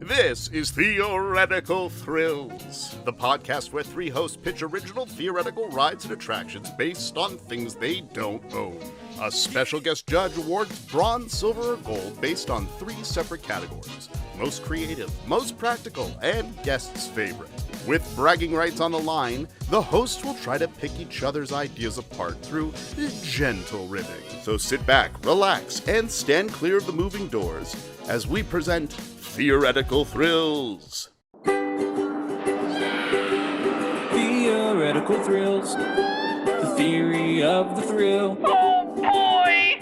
This is Theoretical Thrills, the podcast where three hosts pitch original theoretical rides and attractions based on things they don't own. A special guest judge awards bronze, silver, or gold based on three separate categories: most creative, most practical, and guest's favorite. With bragging rights on the line, the hosts will try to pick each other's ideas apart through gentle ribbing. So sit back, relax, and stand clear of the moving doors as we present Theoretical Thrills. Theoretical Thrills, the theory of the thrill. Oh boy!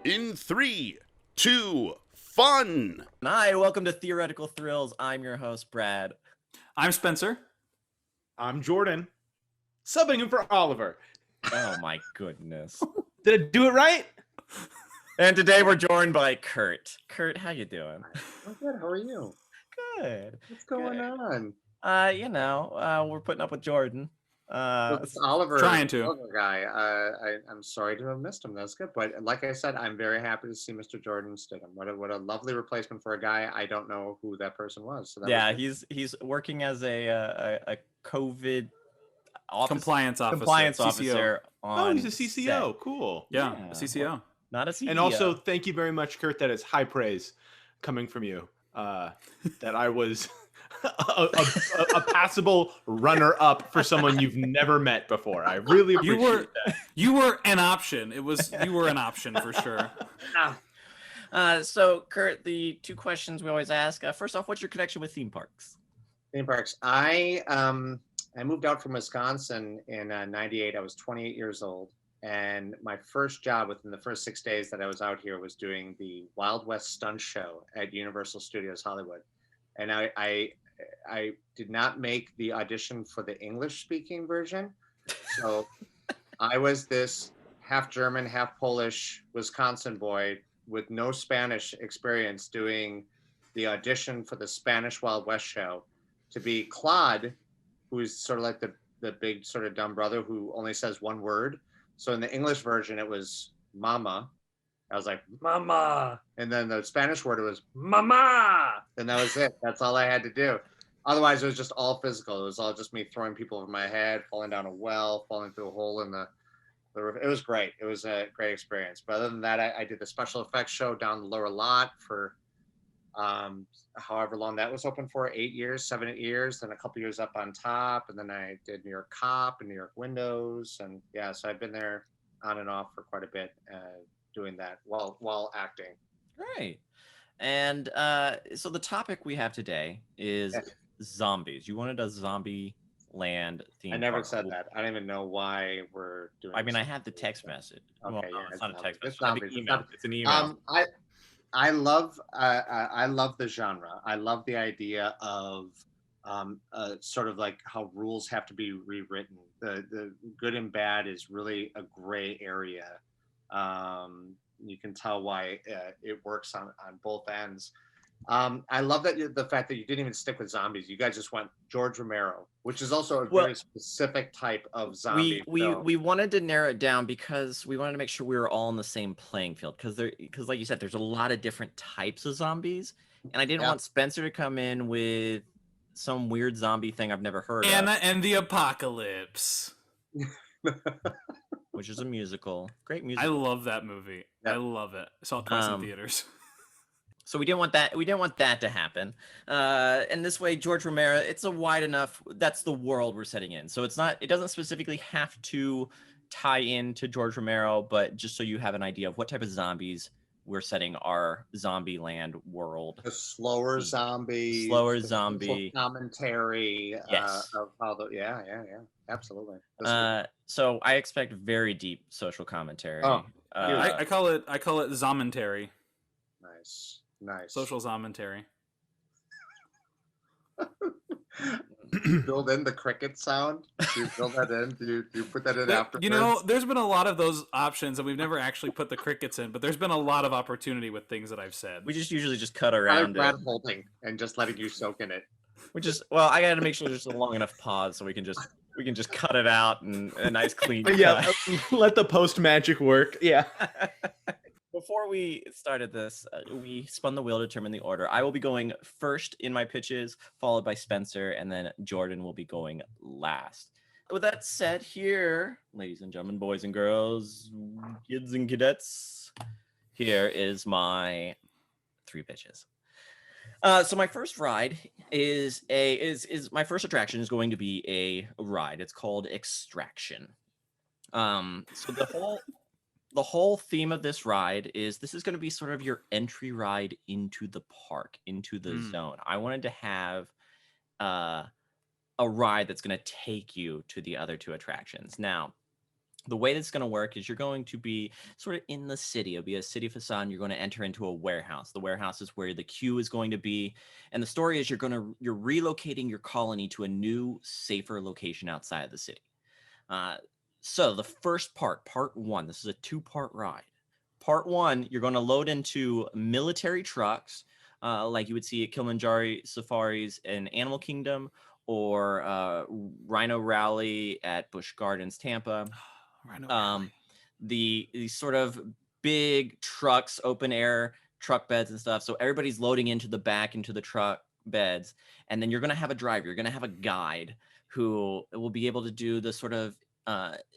In 3, 2, fun! Hi, welcome to Theoretical Thrills. I'm your host, Brad. I'm Spencer. I'm Jordan. Subbing in for Oliver. Oh my goodness. Did I do it right? And today we're joined by Kurt. Kurt, how you doing? I'm good. How are you? Good. What's going on? We're putting up with Jordan. This Oliver trying to. Oliver guy. I'm sorry to have missed him. That's good. But like I said, I'm very happy to see Mr. Jordan Stidham. What a lovely replacement for a guy. I don't know who that person was. So that was he's working as a COVID Compliance officer. Compliance CCO. officer. On he's a CCO. set. Cool. Yeah, a CCO. Not a CCO. And also, thank you very much, Kurt. That is high praise coming from you. That I was a passable runner-up for someone you've never met before. I really appreciate that. You were an option. You were an option for sure. So, Kurt, the two questions we always ask. First off, what's your connection with theme parks? theme parks. I moved out from Wisconsin in '98. I was 28 years old. And my first job within the first 6 days that I was out here was doing the Wild West Stunt Show at Universal Studios Hollywood. And I did not make the audition for the English speaking version. So I was this half German, half Polish Wisconsin boy with no Spanish experience doing the audition for the Spanish Wild West show to be Claude, who is sort of like the big sort of dumb brother who only says one word. So in the English version, it was mama. I was like, mama. And then the Spanish word, it was mama. And that was it. That's all I had to do. Otherwise, it was just all physical. It was all just me throwing people over my head, falling down a well, falling through a hole in the roof. It was great. It was a great experience. But other than that, I did the special effects show down the lower lot for however long that was open for, 8 years, 7, 8 years, then a couple years up on top. And then I did New York Cop and New York Windows. And yeah, so I've been there on and off for quite a bit doing that while acting. Right. And so the topic we have today is zombies. You wanted a zombie land theme. I never park. said that. I don't even know why we're doing I mean, this. I had the text message. Okay, Well, yeah, it's not a text message. it's I zombies. think email. It's an email. I love the genre. I love the idea of sort of like how rules have to be rewritten. The good and bad is really a gray area. You can tell why it works on both ends. I love that the fact that you didn't even stick with zombies. You guys just went George Romero, which is also a very specific type of zombie film. We wanted to narrow it down because we wanted to make sure we were all on the same playing field because like you said, there's a lot of different types of zombies, and I didn't want Spencer to come in with some weird zombie thing I've never heard of. And the Apocalypse, which is a musical. Great musical. I love that movie. I love it. I saw it twice in theaters. So we didn't want that. We didn't want that to happen. And this way, George Romero, it's a wide enough. That's the world we're setting in. So it's not. It doesn't specifically have to tie into George Romero, but just so you have an idea of what type of zombies we're setting our zombie land world. The slower zombie. Commentary. Yes. Of how absolutely. So I expect very deep social commentary. I call it zomentary. Nice. Social zomentary. Build in the cricket sound. Do you build that in? Do you put that in after? You know, there's been a lot of those options, and we've never actually put the crickets in. But there's been a lot of opportunity with things that I've said. We usually just cut around it. Holding and just letting you soak in it. I got to make sure there's a long enough pause so we can just cut it out and a nice clean. Let the post magic work. Yeah. Before we started this, we spun the wheel to determine the order. I will be going first in my pitches, followed by Spencer, and then Jordan will be going last. With that said, here, ladies and gentlemen, boys and girls, kids and cadets, here is my 3 pitches. So my first ride is my first attraction is going to be a ride. It's called Extraction. So the whole theme of this ride is this is going to be sort of your entry ride into the park, into the zone. I wanted to have a ride that's going to take you to the other 2 attractions. Now, the way that's going to work is you're going to be sort of in the city. It'll be a city facade. You're going to enter into a warehouse. The warehouse is where the queue is going to be. And the story is you're relocating your colony to a new, safer location outside of the city. So the first part 1, this is a 2-part ride. Part 1, you're going to load into military trucks, like you would see at Kilimanjaro Safaris in Animal Kingdom, or Rhino Rally at Busch Gardens, Tampa. The sort of big trucks, open air truck beds and stuff. So everybody's loading into the back into the truck beds, and then you're going to have a driver. You're going to have a guide who will be able to do the sort of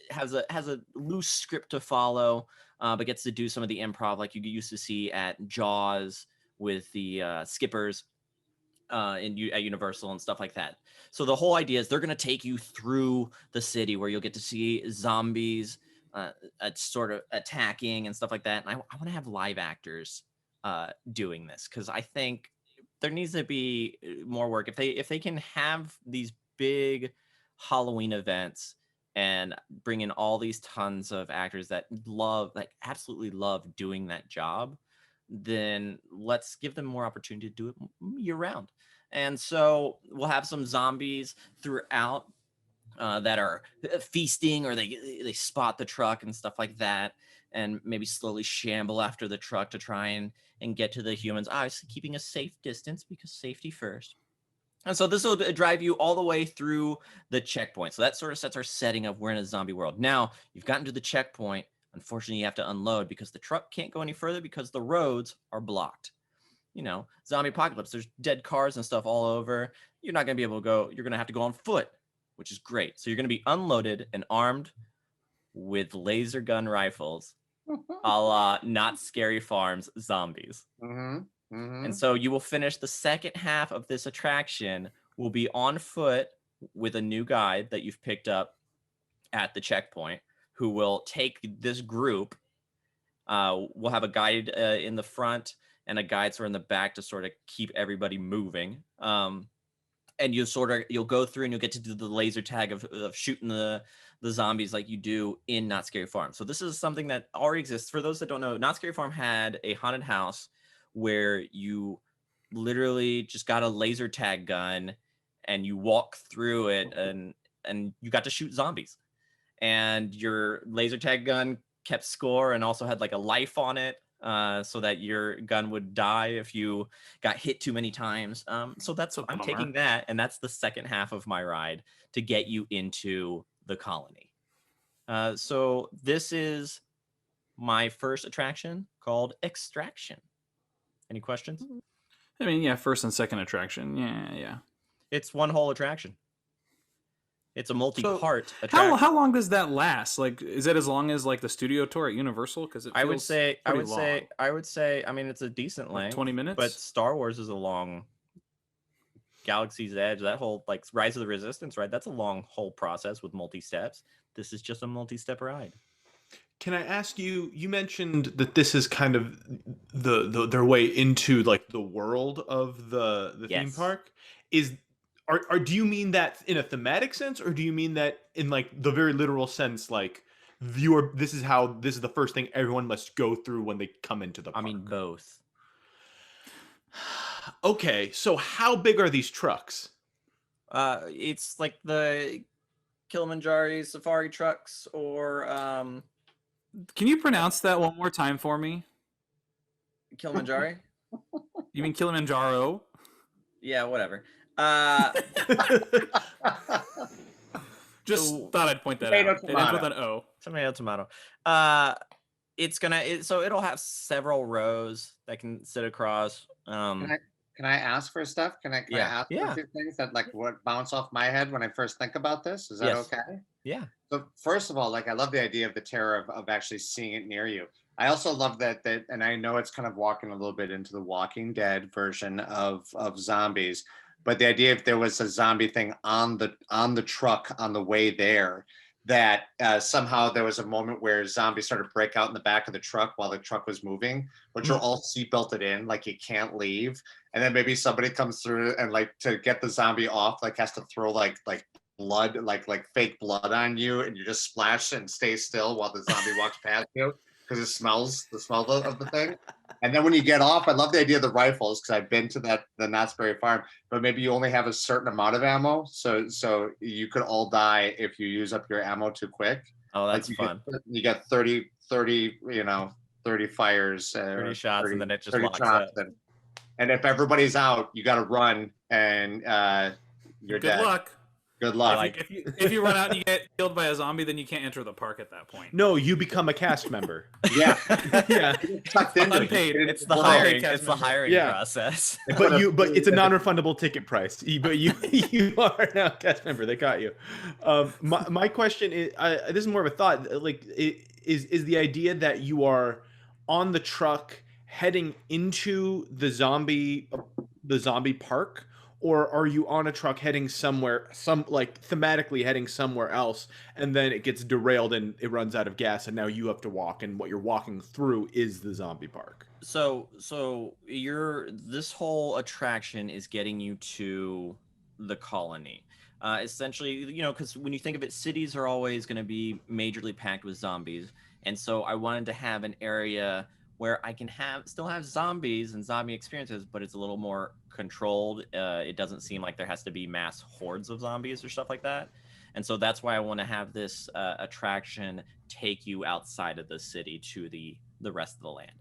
has a loose script to follow, but gets to do some of the improv like you used to see at Jaws with the skippers at Universal and stuff like that. So the whole idea is they're going to take you through the city where you'll get to see zombies sort of attacking and stuff like that. And I want to have live actors doing this, because I think there needs to be more work. If they can have these big Halloween events and bring in all these tons of actors that absolutely love doing that job, then let's give them more opportunity to do it year round. And so we'll have some zombies throughout that are feasting, or they spot the truck and stuff like that, and maybe slowly shamble after the truck to try and get to the humans, obviously keeping a safe distance, because safety first. And so this will drive you all the way through the checkpoint. So that sort of sets our setting of we're in a zombie world. Now, you've gotten to the checkpoint. Unfortunately, you have to unload because the truck can't go any further because the roads are blocked. Zombie apocalypse, there's dead cars and stuff all over. You're not going to be able to go. You're going to have to go on foot, which is great. So you're going to be unloaded and armed with laser gun rifles, a la Not Scary Farms zombies. And so you will finish the second half of this attraction will be on foot with a new guide that you've picked up at the checkpoint, who will take this group. We'll have a guide in the front and a guide sort of in the back to sort of keep everybody moving. And you'll go through and you'll get to do the laser tag of shooting the zombies like you do in Not Scary Farm. So this is something that already exists. For those that don't know, Not Scary Farm had a haunted house where you literally just got a laser tag gun and you walk through it and you got to shoot zombies. And your laser tag gun kept score and also had like a life on it, so that your gun would die if you got hit too many times. So that's what I'm taking that, and that's the second half of my ride to get you into the colony. So this is my first attraction called Extraction. Any questions? I mean, yeah, first and second attraction. Yeah. It's one whole attraction. It's a multi-part attraction. How long does that last? Like, is it as long as like the studio tour at Universal? Because I would say, I mean, it's a decent length, 20 minutes. But Star Wars is a long. Galaxy's Edge, that whole like Rise of the Resistance, right? That's a long whole process with multi-steps. This is just a multi-step ride. Can I ask you? You mentioned that this is kind of their way into like the world of the theme park. Do you mean that in a thematic sense, or do you mean that in like the very literal sense, like this is the first thing everyone must go through when they come into the park? I mean both. Okay, so how big are these trucks? It's like the Kilimanjaro safari trucks, or Can you pronounce that one more time for me? Kilimanjaro? You mean Kilimanjaro? Yeah, whatever. Just thought I'd point that out. It ends with an O. Tomato. So it'll have several rows that can sit across. Can I ask for stuff? Can I ask for a few things that like what bounce off my head when I first think about this? Is that okay? Yeah. So first of all, like I love the idea of the terror of actually seeing it near you. I also love that and I know it's kind of walking a little bit into the Walking Dead version of zombies, but the idea if there was a zombie thing on the truck on the way there, that somehow there was a moment where zombies started to break out in the back of the truck while the truck was moving, but you're all seatbelted in, like you can't leave. And then maybe somebody comes through and like to get the zombie off, like has to throw like blood, like fake blood on you, and you just splash and stay still while the zombie walks past you because it smells the smell of the thing. And then when you get off, I love the idea of the rifles because I've been to the Knott's Berry Farm, but maybe you only have a certain amount of ammo, so you could all die if you use up your ammo too quick. Oh, that's fun. You get 30 fires, 30 shots, 30, and then it just locks up. up. And if everybody's out, you got to run, and you're dead. Good luck. Good luck. Like, if you run out and you get killed by a zombie, then you can't enter the park at that point. No, you become a cast member. Yeah. Unpaid. It's the hiring. It's the hiring process. But it's a non-refundable ticket price. But you are now a cast member. They got you. My question is, this is more of a thought. Like, is the idea that you are on the truck heading into the zombie park? Or are you on a truck heading somewhere, thematically heading somewhere else, and then it gets derailed and it runs out of gas, and now you have to walk, and what you're walking through is the zombie park? So this whole attraction is getting you to the colony. Essentially, because when you think of it, cities are always going to be majorly packed with zombies, and so I wanted to have an area where I can still have zombies and zombie experiences, but it's a little more controlled. It doesn't seem like there has to be mass hordes of zombies or stuff like that. And so that's why I want to have this attraction take you outside of the city to the rest of the land.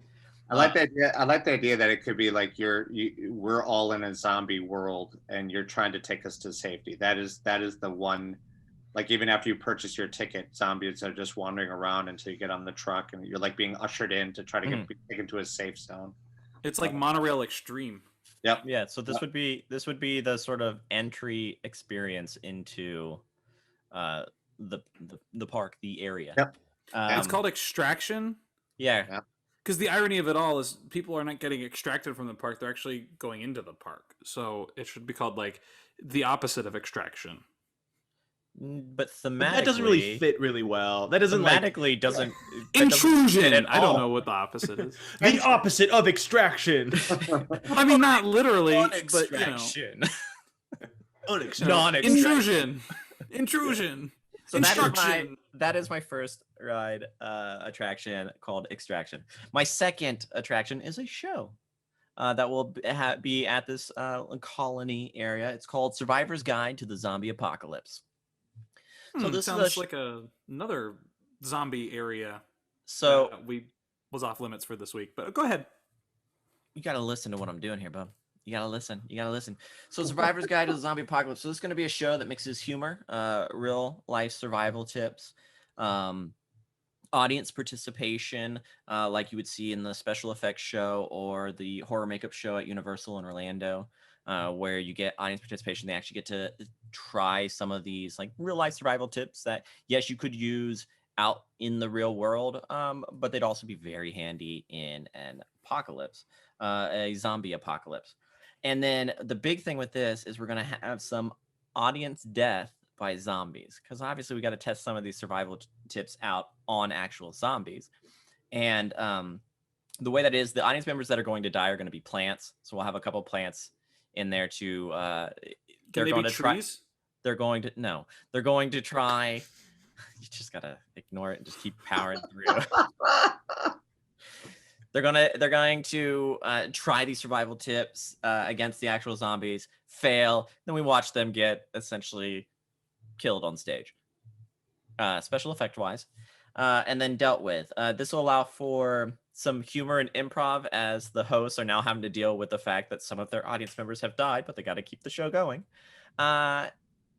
I like the idea. I like the idea that it could be like we're all in a zombie world and you're trying to take us to safety. That is the one. Like even after you purchase your ticket, zombies are just wandering around until you get on the truck, and you're like being ushered in to try to get taken to a safe zone. It's like monorail extreme. Yep. Yeah. So this would be the sort of entry experience into the park, the area. Yep. It's called Extraction. Yeah. Because the irony of it all is people are not getting extracted from the park; they're actually going into the park. So it should be called like the opposite of Extraction. But thematically, that doesn't really fit really well. That doesn't thematically doesn't intrusion. I don't know what the opposite is. The opposite of extraction. I mean, not literally, but intrusion. So that is my first ride attraction called Extraction. My second attraction is a show that will be at this colony area. It's called Survivor's Guide to the Zombie Apocalypse. So this sounds like another zombie area. So we was off limits for this week, but go ahead. You got to listen to what I'm doing here, bub. You got to listen. So Survivor's Guide to the Zombie Apocalypse. So this is going to be a show that mixes humor, real life survival tips, audience participation, like you would see in the special effects show or the horror makeup show at Universal in Orlando. Where you get audience participation. They actually get to try some of these like real life survival tips that, yes, you could use out in the real world, but they'd also be very handy in an apocalypse, a zombie apocalypse. And then the big thing with this is we're going to have some audience death by zombies, because obviously we got to test some of these survival tips out on actual zombies. And the way that is, the audience members that are going to die are going to be plants. So we'll have a couple plants in there to they're going to try. They're going to try. You just gotta ignore it and just keep powering through. They're going to try these survival tips against the actual zombies, fail, then we watch them get essentially killed on stage, special effect wise, and then dealt with. This will allow for some humor and improv, as the hosts are now having to deal with the fact that some of their audience members have died, but they got to keep the show going. And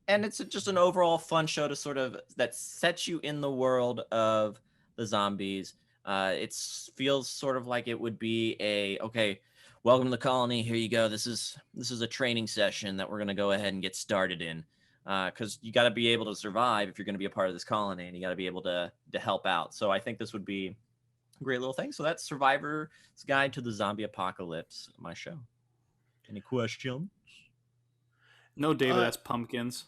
it's just an overall fun show to sort of that sets you in the world of the zombies, It feels sort of like it would be okay, welcome to the colony. Here you go. This is a training session that we're going to go ahead and get started in. Because you got to be able to survive if you're going to be a part of this colony, and you got to be able to help out. So I think this would be a great little thing. So that's Survivor's Guide to the Zombie Apocalypse, my show. Any questions? No, David, that's pumpkins.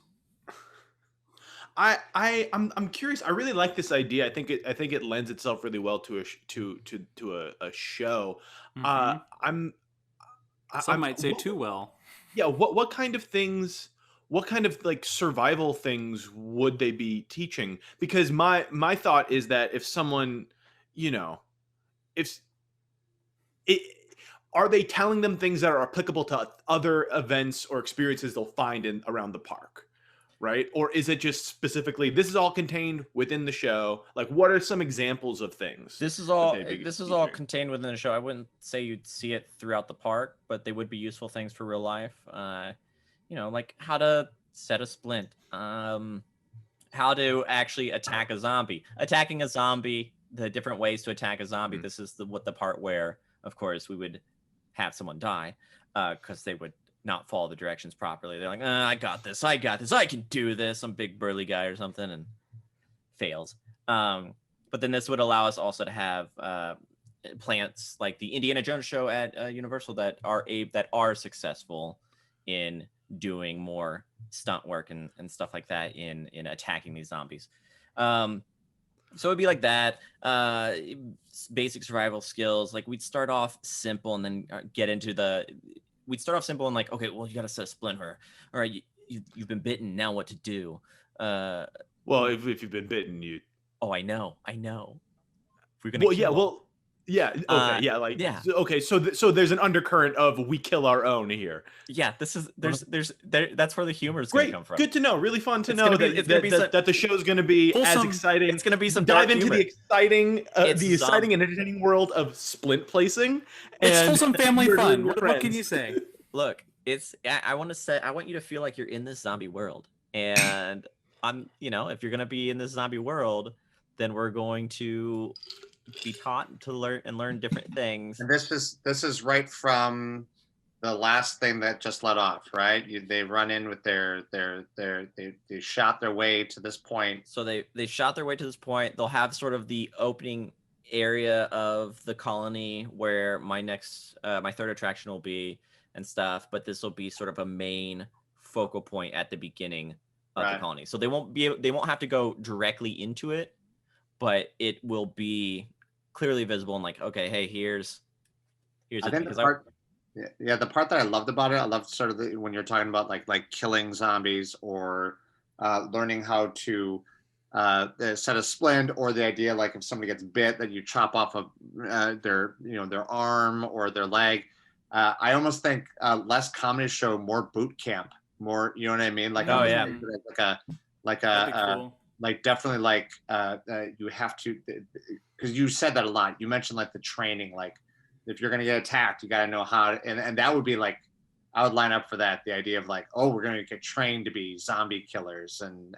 I'm curious. I really like this idea. I think it lends itself really well to a show. Some might say too well. Yeah. What kind of things? What kind of like survival things would they be teaching? Because my thought is that if someone, are they telling them things that are applicable to other events or experiences they'll find around the park? Right? Or is it just specifically this is all contained within the show? Like, what are some examples of things? This is all contained within the show. I wouldn't say you'd see it throughout the park, but they would be useful things for real life. Like how to set a splint, how to actually attack a zombie. Attacking a zombie, the different ways to attack a zombie. This is the part where, of course, we would have someone die because they would not follow the directions properly. They're like, I got this, I can do this. Some big burly guy or something, and fails. But then this would allow us also to have plants like the Indiana Jones show at Universal that are successful in doing more stunt work and stuff like that in attacking these zombies. So it'd be like that. Basic survival skills. Like we'd start off simple and then get into we'd start off simple and like, okay, well, you got to set a splint, or all right, you've been bitten. Now what to do? Well, if you've been bitten, you. Oh, I know. We're gonna. Okay, so there's an undercurrent of we kill our own here. Yeah, that's where the humor is going to come from. Good to know. Really fun to know that the show's going to be as exciting. It's going to be some dive dark into humor. the exciting and entertaining world of splint placing. It's still some family fun. What can you say? Look, I want you to feel like you're in this zombie world, and if you're going to be in this zombie world, then we're going to be taught to learn different things. And this is right from the last thing that just let off, right? They run in with they shot their way to this point. So they shot their way to this point. They'll have sort of the opening area of the colony where my third attraction will be and stuff, but this will be sort of a main focal point at the beginning of the colony. So they won't have to go directly into it, but it will be clearly visible and like, okay, hey, here's I think the part that I loved about it, I loved sort of when you're talking about like killing zombies or learning how to set a splint, or the idea like if somebody gets bit that you chop off of their arm or their leg. I almost think less comedy show, more boot camp, more, you know what I mean? Like, oh yeah, cool. Like definitely like you have to, because you said that a lot. You mentioned like the training, like if you're gonna get attacked, you gotta know how to, and that would be like, I would line up for that. The idea of like, oh, we're gonna get trained to be zombie killers, and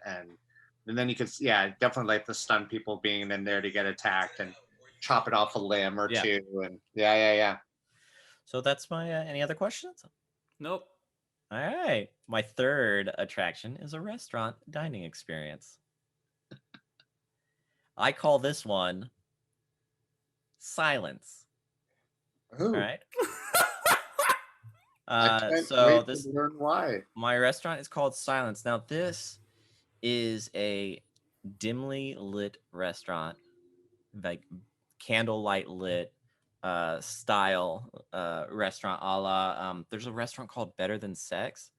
then you could, definitely like the stunt people being in there to get attacked and chop it off a limb or two, and yeah. So that's my. Any other questions? Nope. All right, my third attraction is a restaurant dining experience. I call this one Silence. Ooh. All right. Learn why. My restaurant is called Silence. Now this is a dimly lit restaurant, like candlelight lit style restaurant, a la there's a restaurant called Better Than Sex,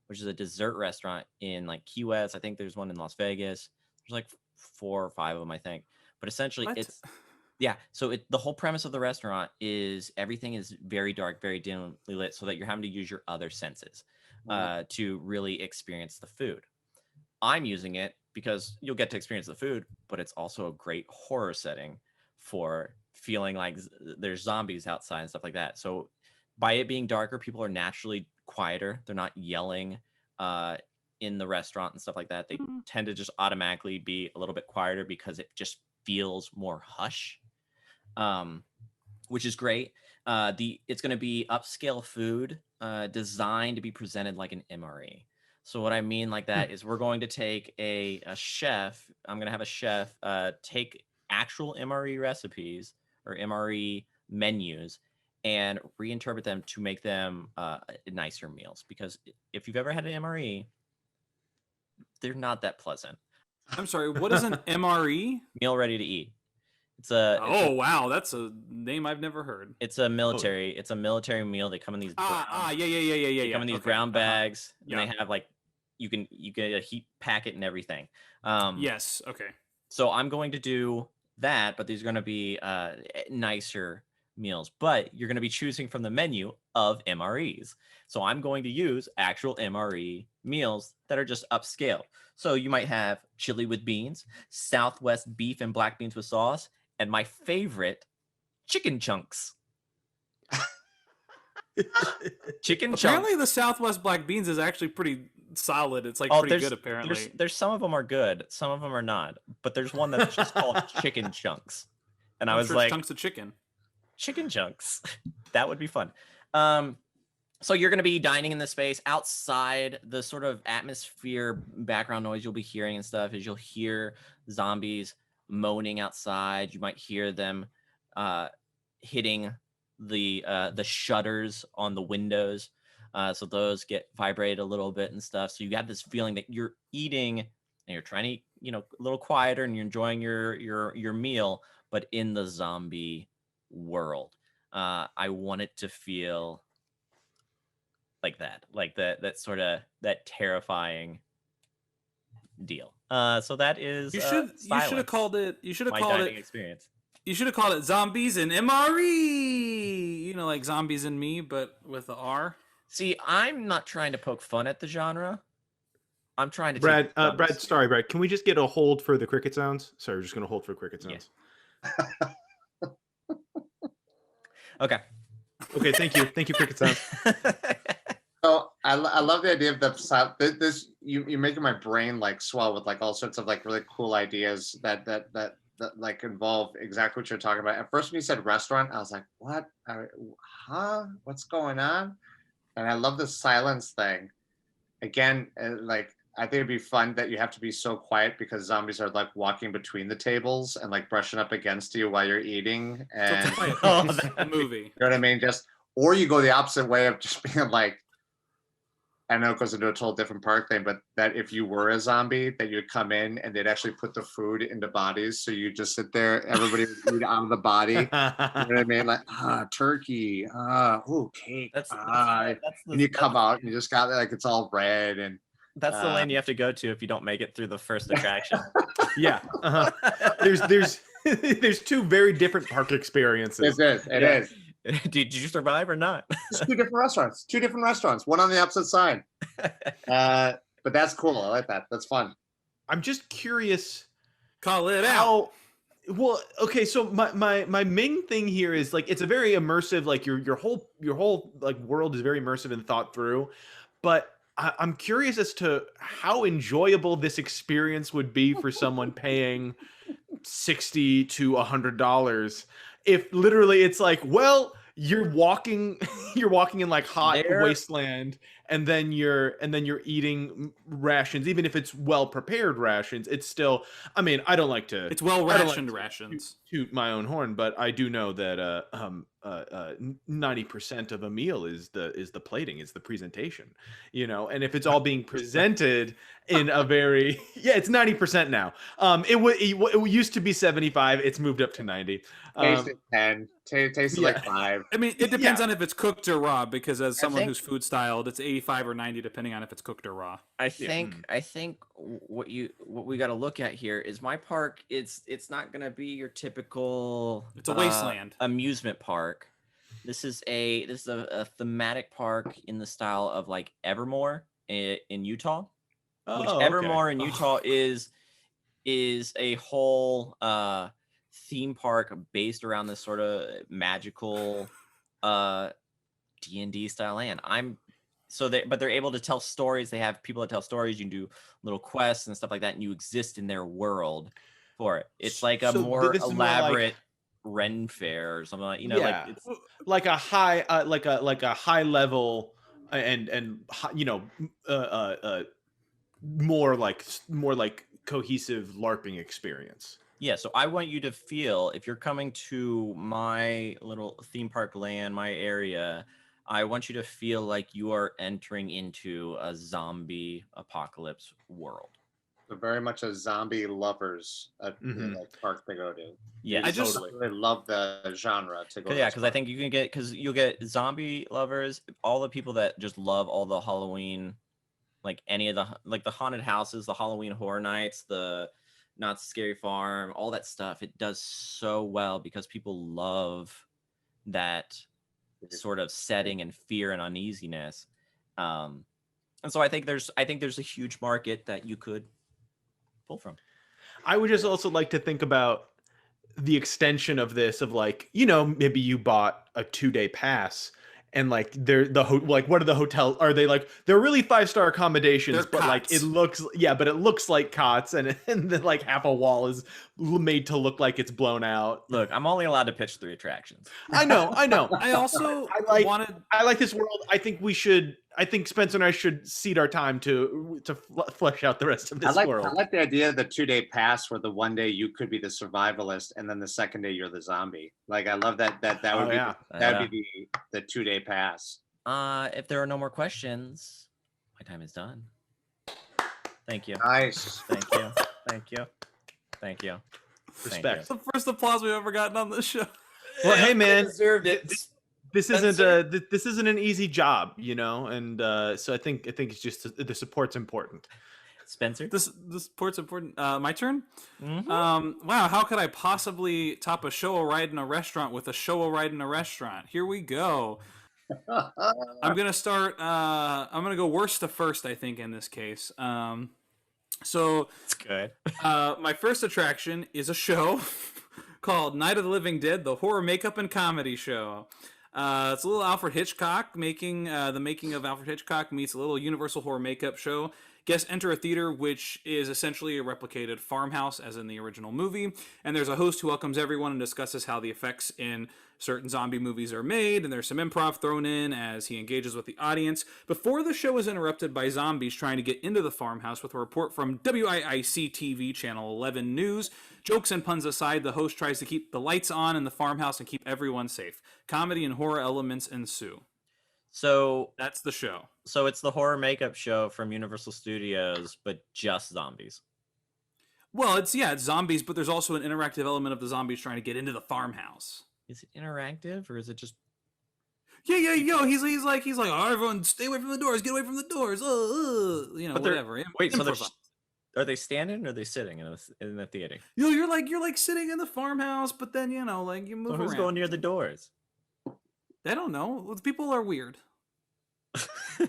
which is a dessert restaurant in like Key West. I think there's one in Las Vegas. There's like 4 or 5 of them, I think. But essentially so the whole premise of the restaurant is everything is very dark, very dimly lit, so that you're having to use your other senses to really experience the food. I'm using it because you'll get to experience the food, but it's also a great horror setting for feeling like there's zombies outside and stuff like that. So by it being darker, people are naturally quieter. They're not yelling in the restaurant and stuff like that. They tend to just automatically be a little bit quieter because it just feels more hush. which is great. It's going to be upscale food designed to be presented like an MRE. So what I mean like that is we're going to take a chef. I'm going to have a chef take actual MRE recipes or MRE menus and reinterpret them to make them nicer meals. Because if you've ever had an MRE, they're not that pleasant. I'm sorry, what is an MRE? Meal ready to eat. Wow, that's a name I've never heard. It's a military. It's a military meal. They come in these. Yeah. They come in these brown bags, Yeah. and they have like you get a heat packet and everything. Yes. Okay. So I'm going to do that, but these are going to be nicer meals. But you're going to be choosing from the menu of MREs. So I'm going to use actual MRE meals that are just upscale. So you might have chili with beans, Southwest beef and black beans with sauce, and my favorite, chicken chunks. Chicken chunks. Apparently, the Southwest black beans is actually pretty solid. It's like pretty good. Apparently, there's some of them are good, some of them are not. But there's one that's just called chicken chunks, and I was like, chunks of chicken. Chicken chunks. That would be fun. So you're going to be dining in the space. Outside, the sort of atmosphere, background noise you'll be hearing and stuff is you'll hear zombies moaning outside. You might hear them hitting the shutters on the windows. So those get vibrated a little bit and stuff. So you have this feeling that you're eating and you're trying to eat, a little quieter and you're enjoying your meal, but in the zombie world. I want it to feel like that sort of that terrifying deal. So that is you should have called it experience. You should have called it Zombies and MRE. Like Zombies and Me, but with the R. See, I'm not trying to poke fun at the genre. I'm trying to Brad, sorry, Brad. Can we just get a hold for the cricket sounds? Sorry, we're just going to hold for cricket sounds. Yeah. Okay. Okay, thank you. Thank you, cricket sounds. So I love the idea of this. You're making my brain like swell with like all sorts of like really cool ideas that like involve exactly what you're talking about. At first, when you said restaurant, I was like, what? What's going on? And I love the silence thing. Again, like I think it'd be fun that you have to be so quiet because zombies are like walking between the tables and like brushing up against you while you're eating. And that movie. You know what I mean? Or you go the opposite way of just being like, I know it goes into a total different park thing, but that if you were a zombie, that you'd come in and they'd actually put the food into bodies. So you just sit there, everybody would eat out of the body. You know what I mean? Like, turkey, cake. And you come out and you just got like, it's all red. And that's the lane you have to go to if you don't make it through the first attraction. Yeah. There's two very different park experiences. It is. Did you survive or not? It's two different restaurants, one on the opposite side. But that's cool. I like that. That's fun. I'm just curious. Call it out. Well, okay. So my main thing here is like it's a very immersive. Like your whole like world is very immersive and thought through. But I'm curious as to how enjoyable this experience would be for someone paying $60 to $100. If literally it's like, well, you're walking in like hot wasteland, and then you're eating rations, even if it's well prepared rations. It's still, I mean, I don't like to. It's well rationed rations. Toot my own horn, but I do know that 90% of a meal is the plating, is the presentation, and if it's all being presented in a very it's 90% now. It used to be 75. It's moved up to 90. Tasted 10. Tasted like 5. I mean, it depends on if it's cooked or raw, because as someone who's food styled, it's 85 or 90 depending on if it's cooked or raw. I think what we got to look at here is my park. It's not going to be your typical. It's a wasteland amusement park. This is a thematic park in the style of like Evermore in Utah. Which Evermore in Utah is a whole theme park based around this sort of magical D&D style land. But they're able to tell stories. They have people that tell stories. You can do little quests and stuff like that, and you exist in their world for it. It's like a more elaborate Ren Fair or something like, like it's like a high like a high level and more like cohesive LARPing experience. Yeah, so I want you to feel, if you're coming to my little theme park land, my area, I want you to feel like you are entering into a zombie apocalypse world. So very much a zombie lovers park to go to. Yeah, I just really love the genre to go. Yeah, because I think you can you'll get zombie lovers, all the people that just love all the Halloween, like any of the haunted houses, the Halloween Horror Nights, the Not Scary Farm, all that stuff. It does so well because people love that sort of setting and fear and uneasiness. And so I think there's a huge market that you could pull from. I would just also like to think about the extension of this, of like, maybe you bought a 2-day pass and like like what are the hotels? Are they like, they're really 5-star accommodations, They're but cots. like it looks like cots, and then like half a wall is made to look like it's blown out. Look, I'm only allowed to pitch 3 attractions. I know. I also I like this world. I think Spencer and I should cede our time to flesh out the rest of this world. I like the idea of the 2-day pass, where the one day you could be the survivalist and then the second day you're the zombie. Like, I love that would be the 2-day pass. If there are no more questions, my time is done. Thank you. Nice. Thank you. Thank you. Respect. It's the first applause we've ever gotten on this show. Well, hey man, deserved it. This isn't an easy job, and so I think it's just the support's important. Spencer, the support's important. My turn. Mm-hmm. Wow, how could I possibly top a show ride in a restaurant with a show ride in a restaurant? Here we go. I'm gonna start. I'm gonna go worst to first, I think, in this case. So it's good. My first attraction is a show called Night of the Living Dead, the horror makeup and comedy show. It's a little Alfred Hitchcock making of Alfred Hitchcock meets a little Universal horror makeup show. Guests enter a theater which is essentially a replicated farmhouse as in the original movie, and there's a host who welcomes everyone and discusses how the effects in certain zombie movies are made, and there's some improv thrown in as he engages with the audience before the show is interrupted by zombies trying to get into the farmhouse. With a report from WIIC TV Channel 11 News. Jokes and puns aside, the host tries to keep the lights on in the farmhouse and keep everyone safe. Comedy and horror elements ensue. So that's the show. So it's the horror makeup show from Universal Studios, but just zombies. Well, it's zombies, but there's also an interactive element of the zombies trying to get into the farmhouse. Is it interactive or is it just? Yeah. He's like, oh, everyone, stay away from the doors, get away from the doors. Whatever. Wait, so are they standing or are they sitting in the theater? You're like sitting in the farmhouse, but then you move around. Who's going near the doors? I don't know. People are weird. They'll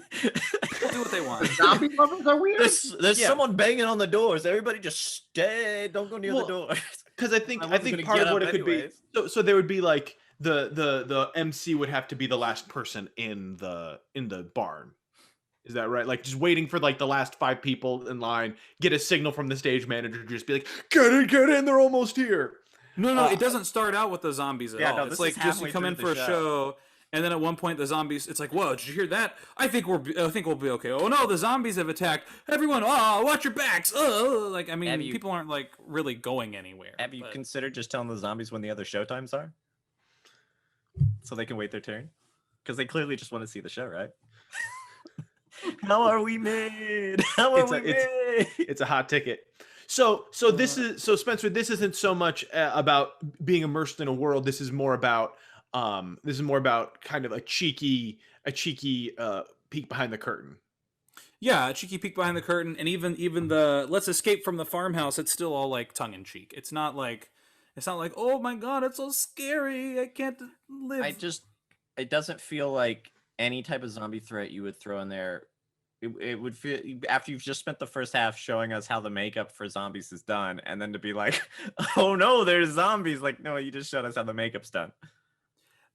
do what they want. The zombie lovers are weird. There's someone banging on the doors. Everybody just stay. Don't go near the doors. Because I think part of what it could be. So there would be like the MC would have to be the last person in the barn. Is that right? Like just waiting for like the last 5 people in line, get a signal from the stage manager, just be like, get in, they're almost here. No, it doesn't start out with the zombies at all. No, it's like just you come in for a show, and then at one point the zombies. It's like, whoa, did you hear that? I think we'll be okay. Oh no, the zombies have attacked everyone. Oh, watch your backs. Oh, people aren't like really going anywhere. Have you considered just telling the zombies when the other show times are, so they can wait their turn? Because they clearly just want to see the show, right? How are we made? It's a hot ticket. So Spencer, this isn't so much about being immersed in a world. This is more about kind of a cheeky peek behind the curtain. Yeah, a cheeky peek behind the curtain, and even the let's escape from the farmhouse. It's still all like tongue in cheek. It's not like oh my god, it's so scary. I can't live. It doesn't feel like any type of zombie threat you would throw in there. It would feel, after you've just spent the first half showing us how the makeup for zombies is done, and then to be like, oh no, there's zombies. Like, no, you just showed us how the makeup's done.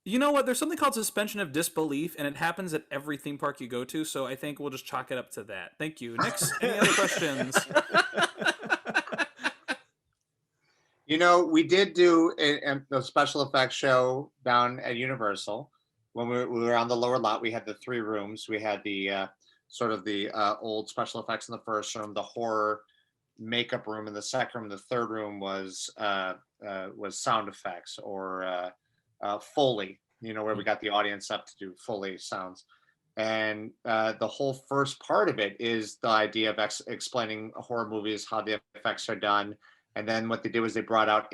You know what? There's something called suspension of disbelief, and it happens at every theme park you go to, so I think we'll just chalk it up to that. Thank you. Next, any other questions? You know, we did do a special effects show down at Universal when we were on the lower lot. We had the 3 rooms. We had the sort of the old special effects in the first room, the horror makeup room in the second room. The third room was sound effects or Foley. You know, where we got the audience up to do Foley sounds. And the whole first part of it is the idea of explaining horror movies, how the effects are done. And then what they did was they brought out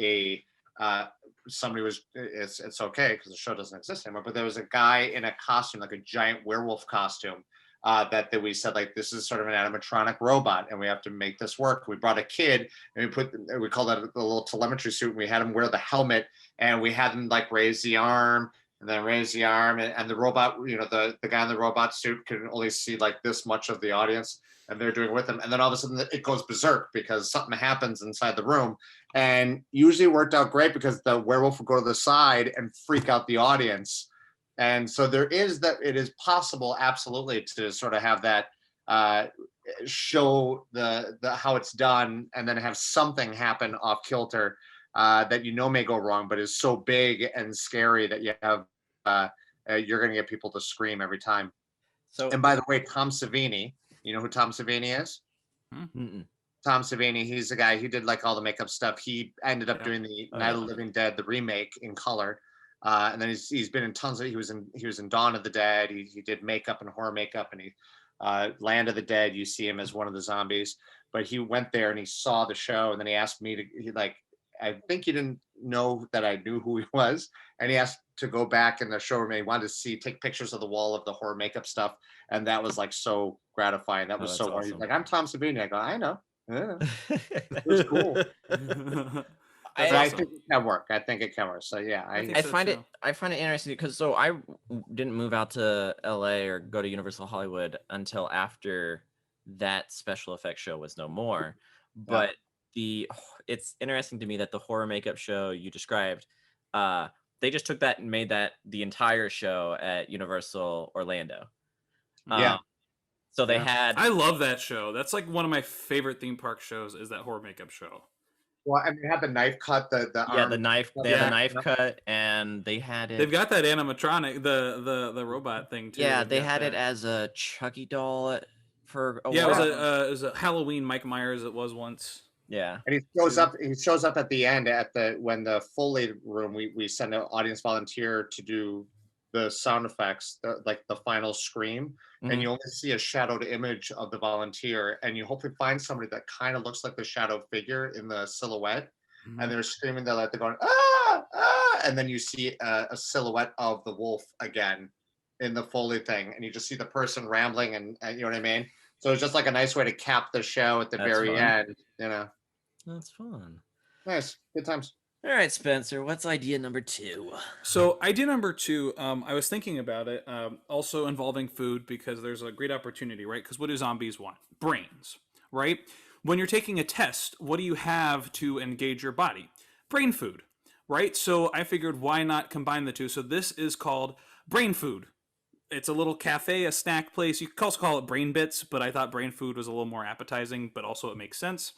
somebody was, it's okay because the show doesn't exist anymore, but there was a guy in a costume, like a giant werewolf costume, that we said, like, this is sort of an animatronic robot and we have to make this work. We brought a kid and we called that a little telemetry suit, and we had him wear the helmet and we had him like raise the arm and then raise the arm, and the robot, you know, the guy in the robot suit can only see like this much of the audience, and they're doing it with him. And then all of a sudden it goes berserk because something happens inside the room. And usually it worked out great because the werewolf would go to the side and freak out the audience. And so it is possible, absolutely, to sort of have that show the how it's done, and then have something happen off kilter that may go wrong, but is so big and scary that you have you're going to get people to scream every time. So, and by the way, Tom Savini, you know who Tom Savini is? Mm-mm. Tom Savini, he's the guy who did like all the makeup stuff. He ended up doing the Night of the Living Dead, the remake in color. And then he's been in tons of, he was in Dawn of the Dead. He did makeup and horror makeup, and he Land of the Dead, you see him as one of the zombies. But he went there and he saw the show, and then he asked me I think he didn't know that I knew who he was, and he asked to go back in the showroom. He wanted to take pictures of the wall of the horror makeup stuff, and that was like so gratifying. That was so awesome. He's like, I'm Tom Savini. I go, I know. Yeah. It was cool. I think it can work. So yeah, I find it interesting because I didn't move out to LA or go to Universal Hollywood until after that special effects show was no more. But it's interesting to me that the horror makeup show you described, they just took that and made that the entire show at Universal Orlando. So they had. I love that show. That's like one of my favorite theme park shows. Is that horror makeup show? Well, and they had the knife cut, the arm. The knife. They had the knife cut, and they had it. They've got that animatronic, the robot thing too. Yeah, they had it as a Chucky doll for a while. Yeah, it was a Halloween Mike Myers. It was once. Yeah, and he shows up. He shows up at the end when the Foley room. We send an audience volunteer to do the sound effects, the final scream, and you only see a shadowed image of the volunteer, and you hopefully find somebody that kind of looks like the shadow figure in the silhouette, and they're screaming. They're going ah, and then you see a silhouette of the wolf again in the Foley thing, and you just see the person rambling, and you know what I mean. So it's just like a nice way to cap the show at the very end. You know, that's fun. Nice, good times. All right, Spencer, what's idea number 2? So idea number 2, I was thinking about it, also involving food, because there's a great opportunity, right? Because what do zombies want? Brains, right? When you're taking a test, what do you have to engage your body? Brain food, right? So I figured, why not combine the two? So this is called Brain Food. It's a little cafe, a snack place. You could also call it Brain Bits, but I thought Brain Food was a little more appetizing, but also it makes sense.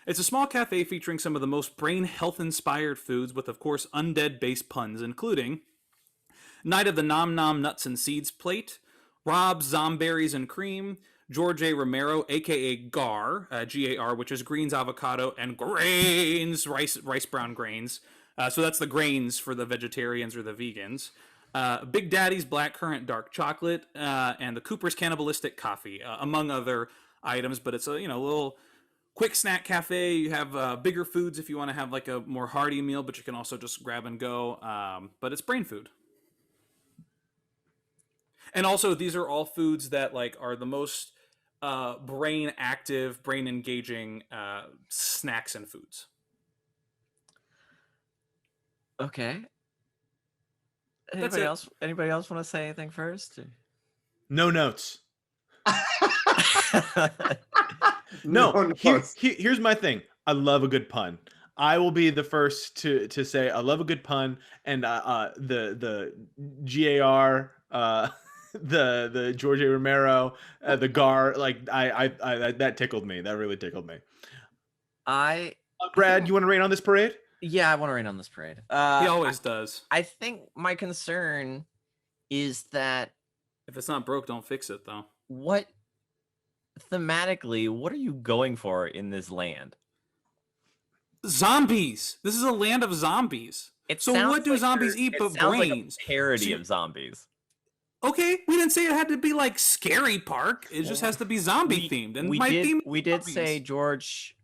It's a small cafe featuring some of the most brain health-inspired foods with, of course, undead-based puns, including Night of the Nom Nom Nuts and Seeds plate, Rob's Zomberries and Cream, George A. Romero, a.k.a. GAR, G-A-R, which is greens, avocado, and grains, rice brown grains. So that's the grains for the vegetarians or the vegans. Big Daddy's Blackcurrant Dark Chocolate, and the Cooper's Cannibalistic Coffee, among other items. But it's a little quick snack cafe. You have bigger foods if you want to have like a more hearty meal, but you can also just grab and go. But it's brain food. And also, these are all foods that are the most brain active, brain engaging snacks and foods. Okay. Anybody else want to say anything first? No notes. No, here's my thing. I love a good pun. I will be the first to say I love a good pun, and the GAR, the George A. Romero, the GAR, I that tickled me. That really tickled me. Brad, you want to rain on this parade? Yeah, I want to rain on this parade. He always does. I think my concern is that If it's not broke, don't fix it, though. what thematically, what are you going for in this land? Zombies. This is a land of zombies. So what do zombies eat but brains? Like a parody of zombies. Okay, we didn't say it had to be like Scary Park. It just has to be zombie themed. And we did say George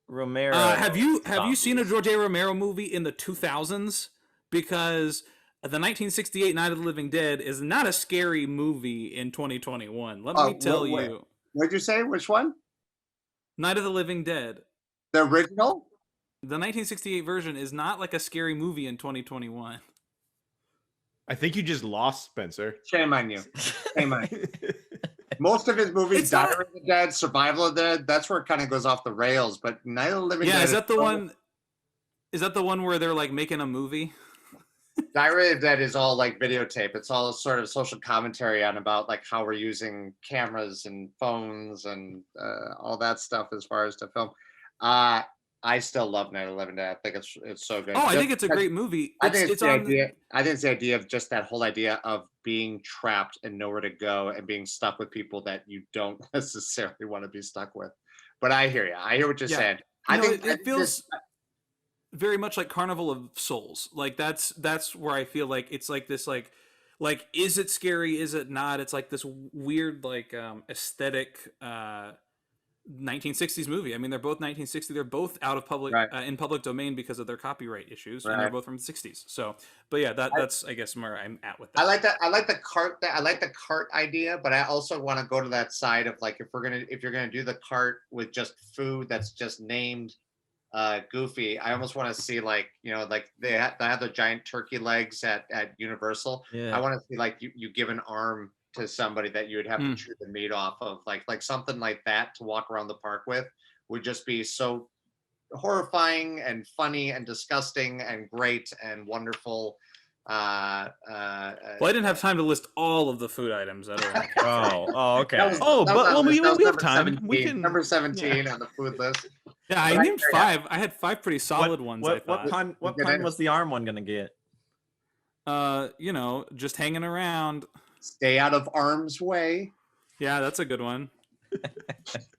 Romero. Have you seen a George A. Romero movie in the 2000s? Because the 1968 Night of the Living Dead is not a scary movie in 2021. Let me tell you. What'd you say? Which one? Night of the Living Dead. The original? The 1968 version is not like a scary movie in 2021. I think you just lost Spencer. Shame on you. Shame on you. Most of his movies, Diary of the Dead, Survival of the Dead, that's where it kind of goes off the rails. But Night of the Living Dead. Yeah, is that the one? Is that the one where they're like making a movie? Diary of the Dead is all like videotape. It's all sort of social commentary on about like how we're using cameras and phones and all that stuff as far as to film. I still love Night of the Living Dead. I think it's so good. Oh, I think it's a great movie. I think it's the idea of just that whole idea of being trapped and nowhere to go and being stuck with people that you don't necessarily want to be stuck with. But I hear you. I hear what you're saying. I think it feels very much like Carnival of Souls. Like that's where I feel like it's like this like is it scary? Is it not? It's like this weird like aesthetic 1960s movie. I mean, they're both 1960. They're both out of public in public domain because of their copyright issues, and they're both from the 60s. So, but yeah, that's I guess where I'm at with that. I like that. I like the cart. I like the cart idea, but I also want to go to that side of like if you're gonna do the cart with just food that's just named goofy. I almost want to see like like they have the giant turkey legs at Universal. Yeah. I want to see like you give an arm to somebody that you would have to chew the meat off of, like something like that to walk around the park with would just be so horrifying and funny and disgusting and great and wonderful. Well, I didn't have time to list all of the food items that are. Okay. We have time. We can number 17 on the food list. Yeah, I named 5. I had 5 pretty solid ones. What pun was the arm one gonna get? Just hanging around. Stay out of arm's way. Yeah, that's a good one.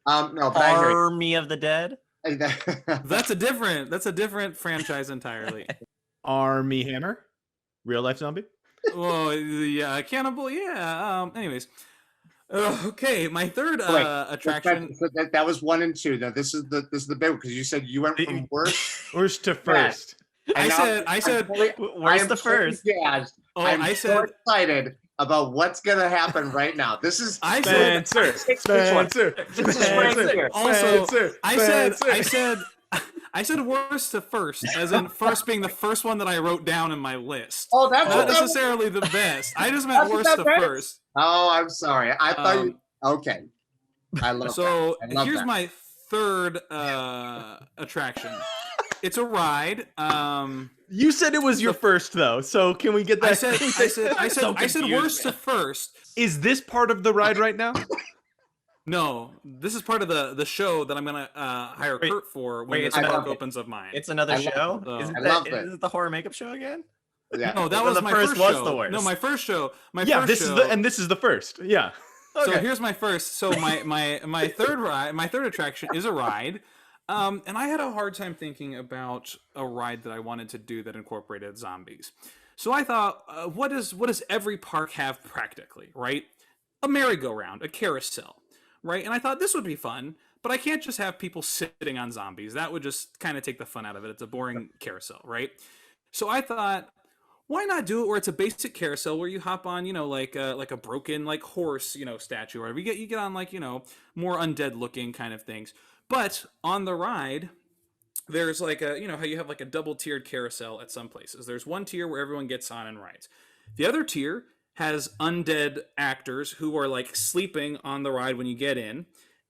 No, but Army of the Dead. That's a different franchise entirely. Army Hammer, real life zombie. Oh yeah, cannibal. Yeah. Anyways, okay. My third attraction. That was 1 and 2. Now this is the big one because you said you went from worst to first. I said. Where's the first? I'm so excited about what's gonna happen right now. This is Spencer. Also, I said worst to first, as in first being the first one that I wrote down in my list. Oh, that's not necessarily the best. I just meant worst to first. Oh, I'm sorry. I thought you. Okay, I love. So that. Here's my third attraction. It's a ride. You said it was your first though, so can we get that? I said worst to first. Is this part of the ride right now? No, this is part of the show that I'm gonna hire Kurt for when the park opens of mine. It's another show. Is it the horror makeup show again? Yeah. No, that was my first show. The worst. No, my first show. This is the first. Yeah. Okay. So here's my first. So my third attraction is a ride. And I had a hard time thinking about a ride that I wanted to do that incorporated zombies. So I thought, what does every park have practically, right? A merry-go-round, a carousel, right? And I thought this would be fun, but I can't just have people sitting on zombies. That would just kind of take the fun out of it. It's a boring carousel, right? So I thought, why not do it where it's a basic carousel where you hop on, like a broken horse, statue, or whatever. You get on more undead looking kind of things. But on the ride, there's how you have a double tiered carousel at some places. There's one tier where everyone gets on and rides. The other tier has undead actors who are sleeping on the ride when you get in.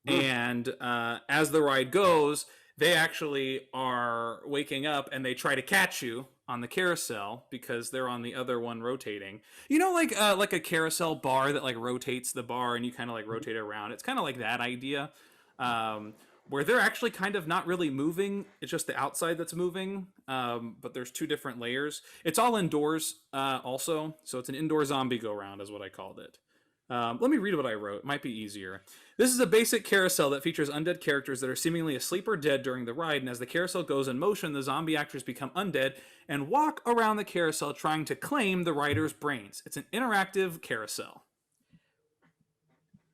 And as the ride goes, they actually are waking up and they try to catch you on the carousel because they're on the other one rotating. Like a carousel bar that rotates the bar and you kind of rotate it around. It's kind of like that idea. where they're actually kind of not really moving. It's just the outside that's moving. But there's 2 different layers. It's all indoors also. So it's an indoor zombie go-round is what I called it. Let me read what I wrote. It might be easier. This is a basic carousel that features undead characters that are seemingly asleep or dead during the ride, and as the carousel goes in motion, the zombie actors become undead and walk around the carousel trying to claim the rider's brains. It's an interactive carousel.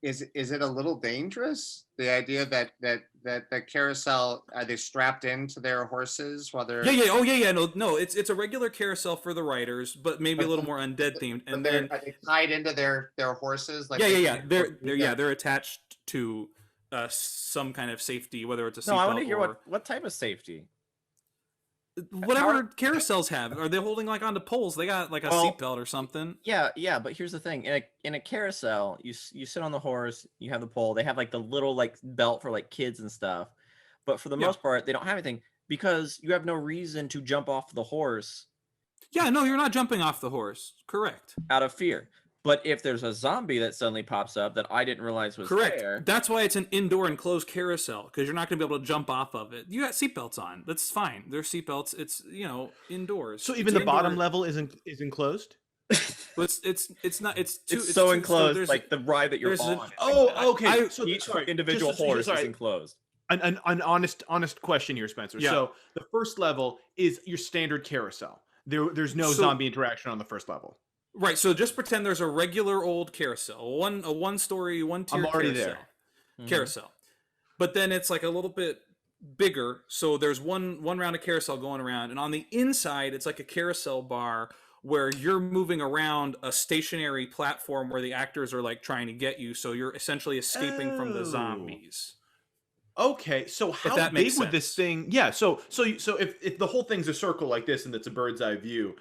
Is it a little dangerous? The idea that the carousel, are they strapped into their horses while they're No, it's a regular carousel for the riders, but maybe a little more undead themed. And then are they tied into their horses? Like they're attached to some kind of safety, whether it's a seatbelt. No, I want to hear what type of safety. Whatever carousels have. Are they holding like onto poles? They got like a seatbelt or something. Yeah, but here's the thing. In a carousel, you sit on the horse, you have the pole. They have like the little like belt for like kids and stuff. But for the most part, they don't have anything because you have no reason to jump off the horse. Yeah, no, you're not jumping off the horse. Correct. Out of fear. But if there's a zombie that suddenly pops up that I didn't realize was there. That's why it's an indoor enclosed carousel, because you're not going to be able to jump off of it. You got seatbelts on. That's fine. There's seatbelts. It's, indoors. So even the bottom level is enclosed? It's not. It's so enclosed, so like the ride that you're on. Okay. So each individual horse is enclosed. An honest question here, Spencer. Yeah. So the first level is your standard carousel. There's no zombie interaction on the first level. Right, so just pretend there's a regular old carousel, a one-story, one-tier I'm already carousel. there. Carousel. But then it's like a little bit bigger, so there's one round of carousel going around, and on the inside, it's like a carousel bar where you're moving around a stationary platform where the actors are like trying to get you, so you're essentially escaping from the zombies. Okay, so how big would this thing? Yeah, so if the whole thing's a circle like this and it's a bird's eye view,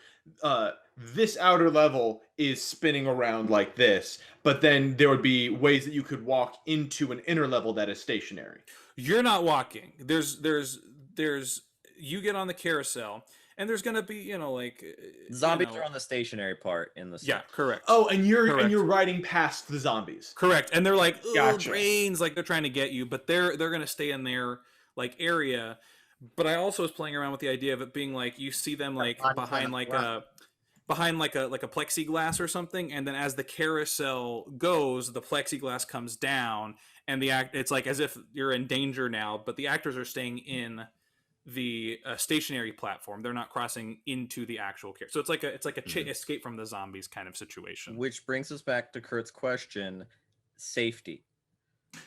this outer level is spinning around like this, but then there would be ways that you could walk into an inner level that is stationary. You're not walking. There's you get on the carousel, and there's gonna be zombies are on the stationary part in the correct. Oh, and you're riding past the zombies. Correct, and they're like brains, like they're trying to get you, but they're gonna stay in their like area. But I also was playing around with the idea of it being like you see them like behind a plexiglass or something, and then as the carousel goes, the plexiglass comes down, and it's like as if you're in danger now, but the actors are staying in the stationary platform. They're not crossing into the actual so it's like a escape from the zombies kind of situation. Which brings us back to Kurt's question: safety.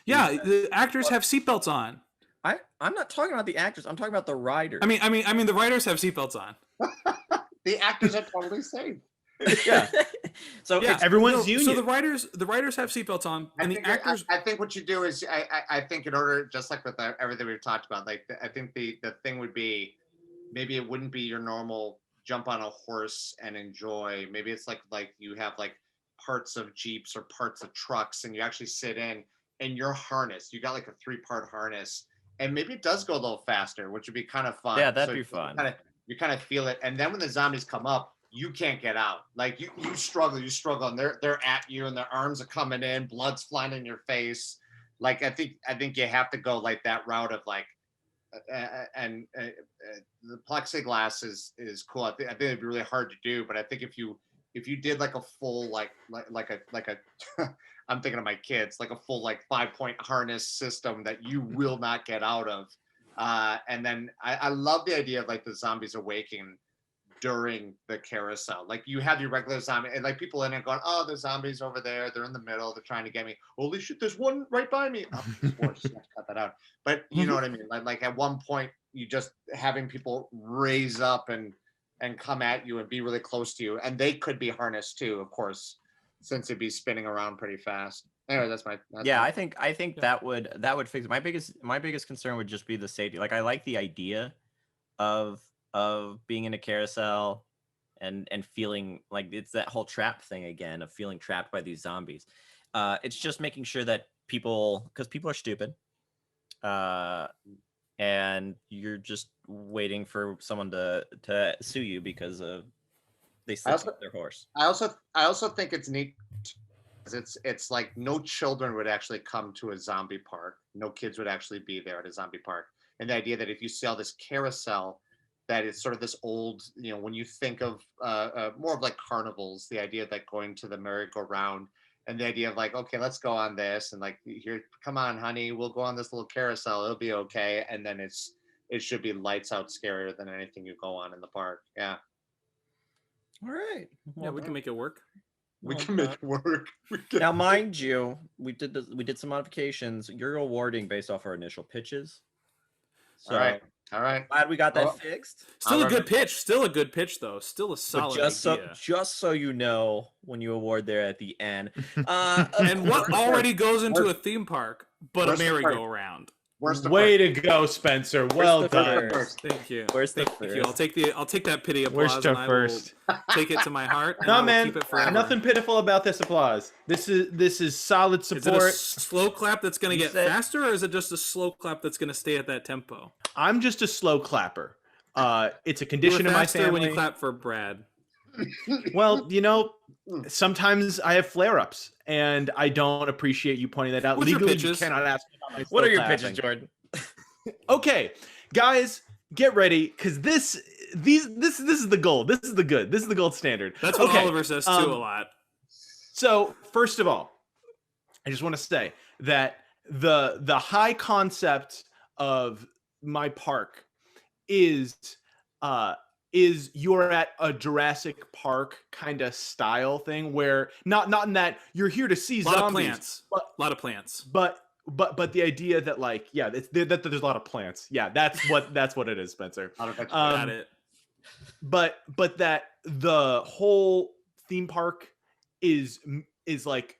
Yeah, the actors have seatbelts on. I'm not talking about the actors. I'm talking about the riders. I mean the riders have seatbelts on. The actors are totally safe. Yeah. So everyone's union. So the writers have seatbelts on, and the actors. I think what you do is, I think in order, just like with everything we've talked about, like I think the thing would be, maybe it wouldn't be your normal jump on a horse and enjoy. Maybe it's like you have like parts of Jeeps or parts of trucks, and you actually sit in, and you're harnessed. You got like a 3-part harness, and maybe it does go a little faster, which would be kind of fun. Yeah, that'd be fun. You kind of feel it, and then when the zombies come up, you can't get out. Like you struggle, and they're at you, and their arms are coming in, blood's flying in your face. Like I think you have to go like that route of like, and the plexiglass is cool. I think it'd be really hard to do, but I think if you did like a full like a I'm thinking of my kids, like a full like 5-point harness system that you will not get out of. And then I love the idea of like the zombies awakening during the carousel. Like you have your regular zombie, and like people in it going, "Oh, the zombies over there. They're in the middle. They're trying to get me. Holy shit! There's one right by me." Oh, sports, you have to cut that out. But you know what I mean. Like at one point, you just having people raise up and come at you and be really close to you, and they could be harnessed too, of course, since it'd be spinning around pretty fast. Anyway, that's my. I think that would fix it. My biggest concern would just be the safety. Like I like the idea of being in a carousel and feeling like it's that whole trap thing again of feeling trapped by these zombies. It's just making sure that because people are stupid, and you're just waiting for someone to sue you because of they slipped off their horse. I also think it's neat it's like no children would actually come to a zombie park. No kids would actually be there at a zombie park. And the idea that if you see all this carousel, that it's sort of this old, when you think of more of like carnivals, the idea of like going to the merry-go-round, and the idea of like, okay, let's go on this, and like, here, come on, honey, we'll go on this little carousel, it'll be okay. And then it should be lights out scarier than anything you go on in the park. Yeah. All right. Yeah, we can make it work. We can make it work. Now, mind you, we did some modifications. You're awarding based off our initial pitches. So, All right. glad we got that fixed. Still a good pitch. Still a good pitch, though. Still a solid idea. Just so you know, when you award there at the end. And what already goes into a theme park, but a merry-go-round. Way to go, Spencer. Well done. Thank you. Where's the Thank you. I'll take that pity applause. Where's the first? Take it to my heart. No, man. Nothing pitiful about this applause. This is solid support. Is it a slow clap that's going to get faster, or is it just a slow clap that's going to stay at that tempo? I'm just a slow clapper. It's a condition of my family. When you clap for Brad. Well, sometimes I have flare-ups, and I don't appreciate you pointing that out. What's Legally, your you cannot ask me about my What are your clapping. pitches, Jordan? Okay, guys, get ready, because this is the goal. This is the good. This is the gold standard. That's what Oliver says too a lot. So first of all, I just want to say that the high concept of my park is you're at a Jurassic Park kind of style thing, where not in that you're here to see zombies, a lot of plants, but the idea that like, yeah, that there's a lot of plants. Yeah, that's what it is, Spencer. Got it. But that the whole theme park is like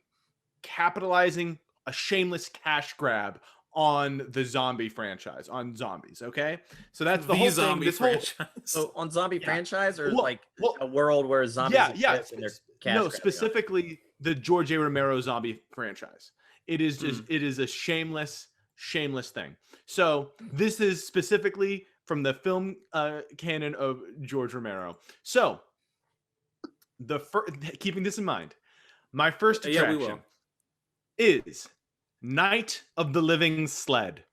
capitalizing a shameless cash grab on the zombie franchise, on zombies. Okay, so that's the whole zombie thing. franchise. So on zombie franchise, or Well, a world where zombies exist and they're cash no, grabbing specifically the George A. Romero zombie franchise. It is just it is a shameless thing. So this is specifically from the film canon of George Romero. So keeping this in mind, my first attraction is Night of the Living Sled.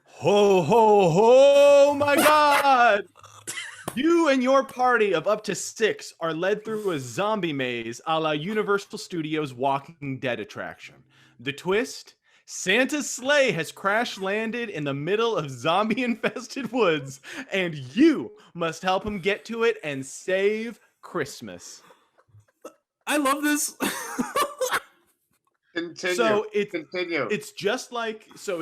Ho, ho, ho, my God! You and your party of up to 6 are led through a zombie maze a la Universal Studios Walking Dead attraction. The twist? Santa's sleigh has crash-landed in the middle of zombie-infested woods, and you must help him get to it and save Christmas. I love this. Continue. So Continue. It's just like the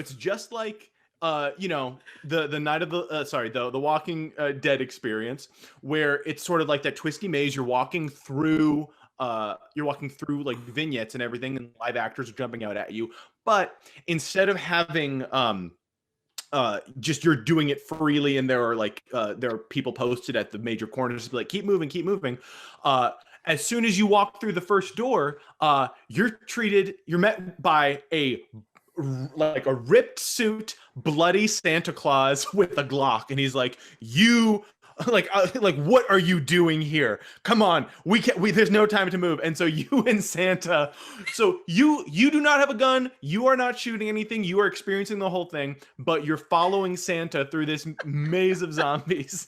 Night of the Walking Dead experience, where it's sort of like that twisty maze. You're walking through like vignettes and everything, and live actors are jumping out at you. But instead of having just you're doing it freely, and there are people posted at the major corners to be like, keep moving. As soon as you walk through the first door, you're met by a ripped suit, bloody Santa Claus with a Glock, and he's like, "You, what are you doing here? Come on, there's no time to move." And so you and Santa, so you do not have a gun, you are not shooting anything, you are experiencing the whole thing, but you're following Santa through this maze of zombies.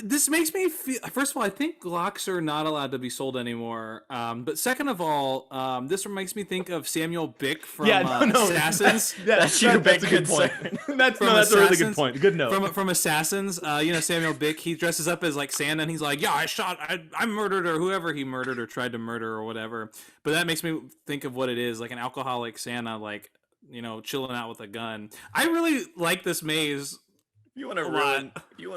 This makes me feel. First of all, I think Glocks are not allowed to be sold anymore. But second of all, this makes me think of Samuel Bick from Assassins. That's your big concern. That's a really good point. Good note. From Assassins, Samuel Bick, he dresses up as like Santa, and he's like, "Yeah, I murdered or whoever he murdered or tried to murder or whatever." But that makes me think of what it is, like an alcoholic Santa, like chilling out with a gun. I really like this maze. You want to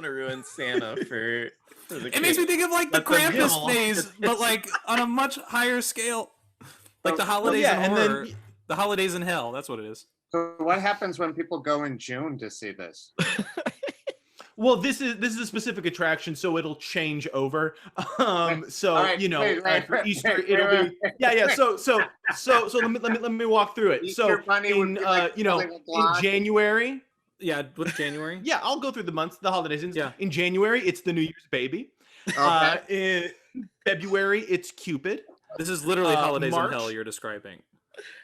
ruin Santa for the It makes me think of like the Krampus maze, but like on a much higher scale, like the holidays in horror, the holidays in hell. That's what it is. So what happens when people go in June to see this? Well, this is a specific attraction, so it'll change over. For Easter it'll be So let me walk through it. Easter Bunny would be like in January. Yeah, what's January? Yeah, I'll go through the months, the holidays. Yeah. In January, it's the New Year's baby. Okay. In February, it's Cupid. This is literally holidays March, in hell you're describing.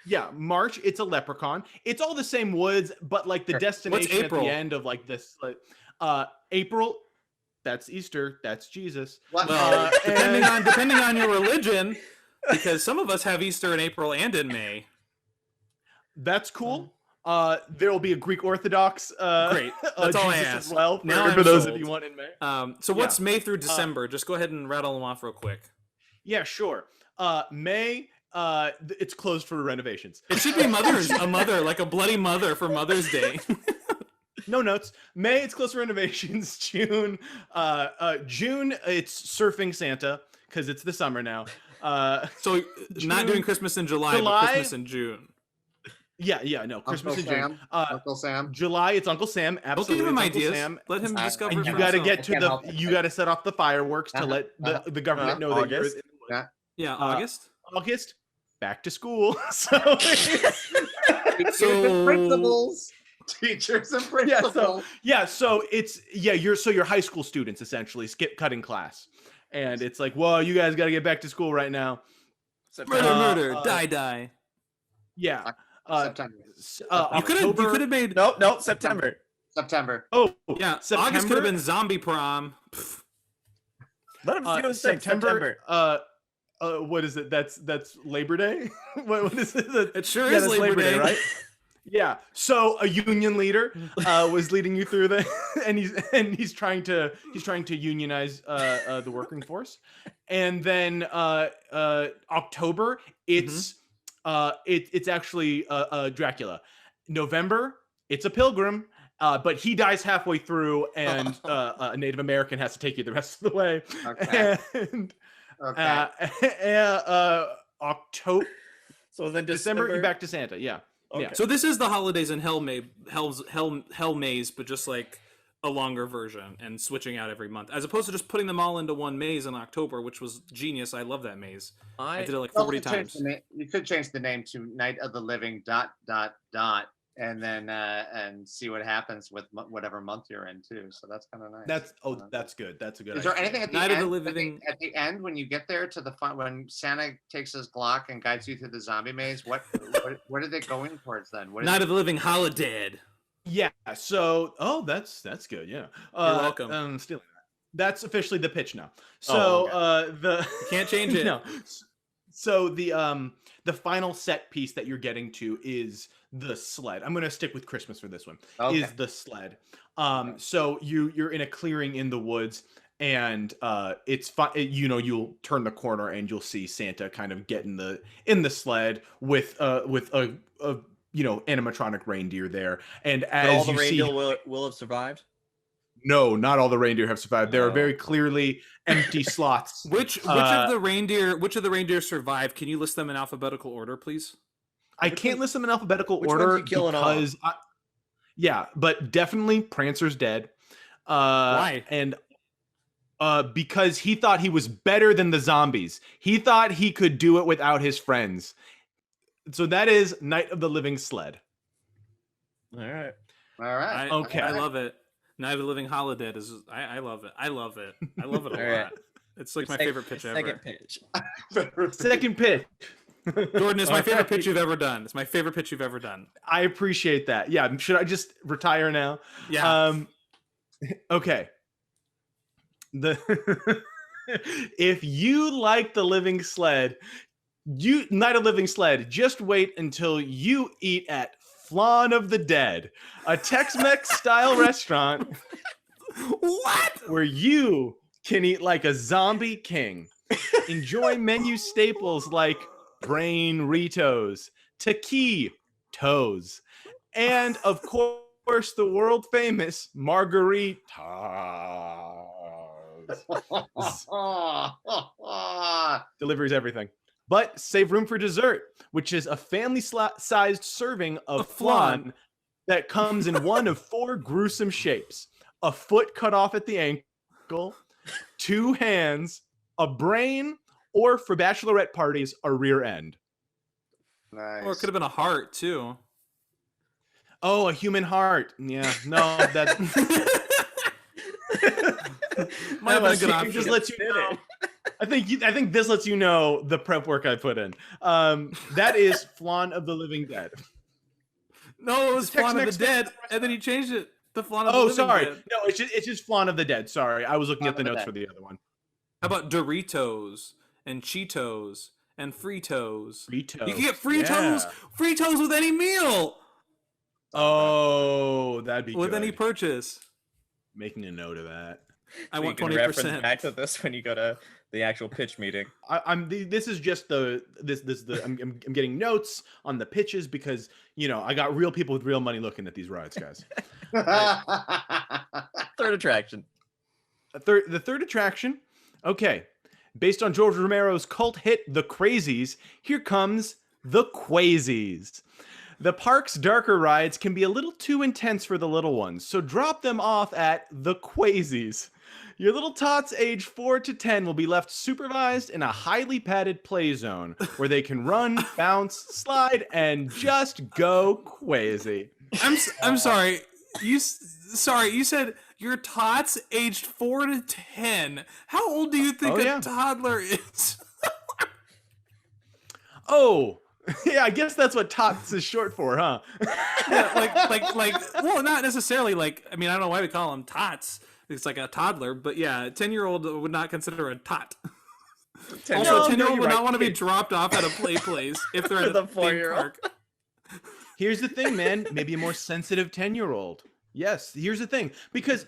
Yeah, March, it's a leprechaun. It's all the same woods, but like the destination at the end of like this. April, that's Easter. That's Jesus. Well, depending on your religion, because some of us have Easter in April and in May. That's cool. There will be a Greek Orthodox. Great. That's all I Jesus asked. as well Now for those sold. of you want in May. So what's May through December? Just go ahead and rattle them off real quick. Yeah, sure. May. It's closed for renovations. It should be a mother, like a bloody mother for Mother's Day. No notes. May, it's close to renovations. June, it's surfing Santa because it's the summer now. So June, not doing Christmas in July, but Christmas in June. Yeah, no, Christmas Uncle in Sam. June. Uncle Sam. July, it's Uncle Sam. Absolutely, Don't give him it's Uncle ideas. Sam. Let him discover. And for you got to himself. get you got to set off the fireworks to let the government know that you're in the woods. Yeah, August. August, back to school. So Teachers and principals. Teachers and principals. So it's your high school students essentially skip cutting class, and it's like, well, you guys got to get back to school right now. Murder, die. Yeah. September. You could have made No, September. September. Oh yeah. September? August could have been zombie prom. Let him feel September. What is it? That's Labor Day. what is it? It sure is that's Labor Day, right? Yeah. So a union leader was leading you through the, and he's trying to unionize the working force, and then October it's it's actually Dracula. November it's a pilgrim, but he dies halfway through, and a Native American has to take you the rest of the way. Okay. And Okay. October. So then December, you're back to Santa. Yeah. Okay. Yeah. So this is the holidays in hell maze, but just like a longer version and switching out every month, as opposed to just putting them all into one maze in October, which was genius. I love that maze. I did it like 40 times. You could change the name to Night of the Living ... and then and see what happens with whatever month you're in too. So that's kind of nice. That's good. That's a good. Is there anything at the Night end? of the Living... At the end, when you get there to the fun, when Santa takes his Glock and guides you through the zombie maze, what are they going towards then? Night of the Living Holiday. Yeah. So that's good. Yeah. You're welcome. I'm stealing that. That's officially the pitch now. So you can't change it. No. So the final set piece that you're getting to is the sled. I'm going to stick with Christmas for this one. Okay. Is the sled. So you're in a clearing in the woods, and it's fun. You'll turn the corner and you'll see Santa kind of get in the sled with a animatronic reindeer there. And as all the reindeer will have survived. No, not all the reindeer have survived. There are very clearly empty slots. Which of the reindeer survived? Can you list them in alphabetical order, please? I can't list them in alphabetical Which order ones you killing because but definitely Prancer's dead. Why? And because he thought he was better than the zombies. He thought he could do it without his friends. So that is Night of the Living Sled. All right. Okay. I love it. Night of the Living Holiday is. I love it. I love it a lot. Right. It's like my favorite pitch ever. Second pitch. Second pitch. Jordan, it's my favorite pitch you've ever done. It's my favorite pitch you've ever done. I appreciate that. Yeah. Should I just retire now? Yeah. Okay. If you like the Living Sled, Night of Living Sled, just wait until you eat at Flan of the Dead, a Tex-Mex style restaurant. What? Where you can eat like a zombie king. Enjoy menu staples like brain Ritos, taquitos, and of course the world famous margaritas. Delivers everything. But save room for dessert, which is a family-sized serving of flan that comes in one of 4 gruesome shapes: a foot cut off at the ankle, 2 hands, a brain, or for bachelorette parties, a rear end. Nice. Or it could have been a heart too. Oh, a human heart. Yeah, no, that might have been a good option. Just let you know. I think this lets you know the prep work I put in. That is Flan of the Living Dead. No, it was The text Flan of next the Dead, and then he changed it to Flan of the Oh, Living sorry. Dead. No, it's just Flan of the Dead. Sorry, I was looking Flan at the of the notes Dead. for the other one. How about Doritos and Cheetos and Fritos? Fritos. You can get Fritos, Yeah. Fritos with any meal, Oh, that'd be with good. any purchase. Making a note of that. I So want you can reference 20%. back to this when you go to the actual pitch meeting. This is just I'm getting notes on the pitches because I got real people with real money looking at these rides, guys. Third attraction. The third attraction. Okay, based on George Romero's cult hit The Crazies, here comes The Quazies. The park's darker rides can be a little too intense for the little ones, so drop them off at The Quazies. Your little tots aged 4 to 10 will be left supervised in a highly padded play zone where they can run, bounce, slide, and just go crazy. I'm sorry. You said your tots aged 4 to 10. How old do you think a toddler is? Oh, yeah, I guess that's what tots is short for, huh? Yeah, well, not necessarily I don't know why we call them tots. It's like a toddler, but yeah, a 10-year-old would not consider a tot. Also, a 10-year-old would not want to be dropped off at a play place if they're at a theme park. Here's the thing, man. Maybe a more sensitive 10-year-old. Yes, here's the thing. Because,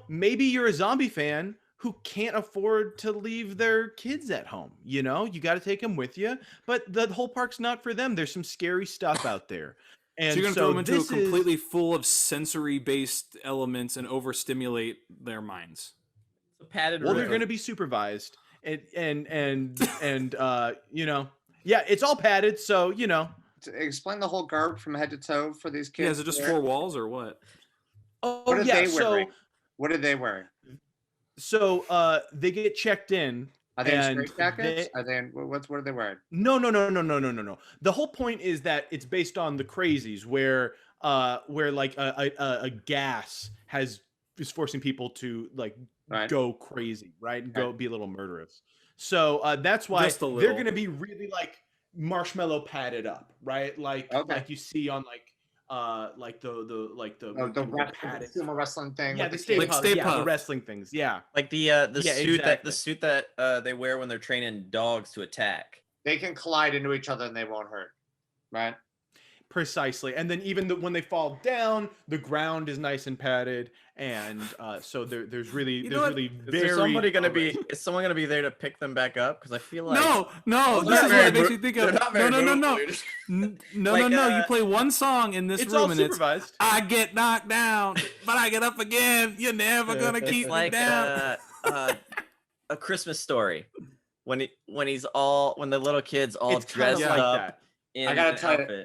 maybe you're a zombie fan who can't afford to leave their kids at home. You got to take them with you. But the whole park's not for them. There's some scary stuff out there. And so you're going to throw them into a completely full of sensory-based elements and overstimulate their minds. Well, they're going to be supervised. And yeah, it's all padded. So, Explain the whole garb from head to toe for these kids. Yeah, is it just 4 walls or what? Oh, yeah. What are they wearing? So they get checked in. Are they in straight jackets? What are they wearing? No. The whole point is that it's based on The Crazies, where like a gas is forcing people to go crazy, right? And go be a little murderous. So that's why they're going to be really marshmallow padded up, right? Like you see on the padded sumo wrestling thing. Yeah, the wrestling things. Yeah, like the suit that they wear when they're training dogs to attack. They can collide into each other and they won't hurt, right? Precisely. And then even when they fall down, the ground is nice and padded, and so there's really very. Is someone gonna be there to pick them back up? Because I feel like no. This is what it makes you think of. No. You play one song in this room, and supervised. It's I get knocked down, but I get up again. You're never gonna keep me down. A Christmas Story, when the little kids all dressed up. I gotta tell you,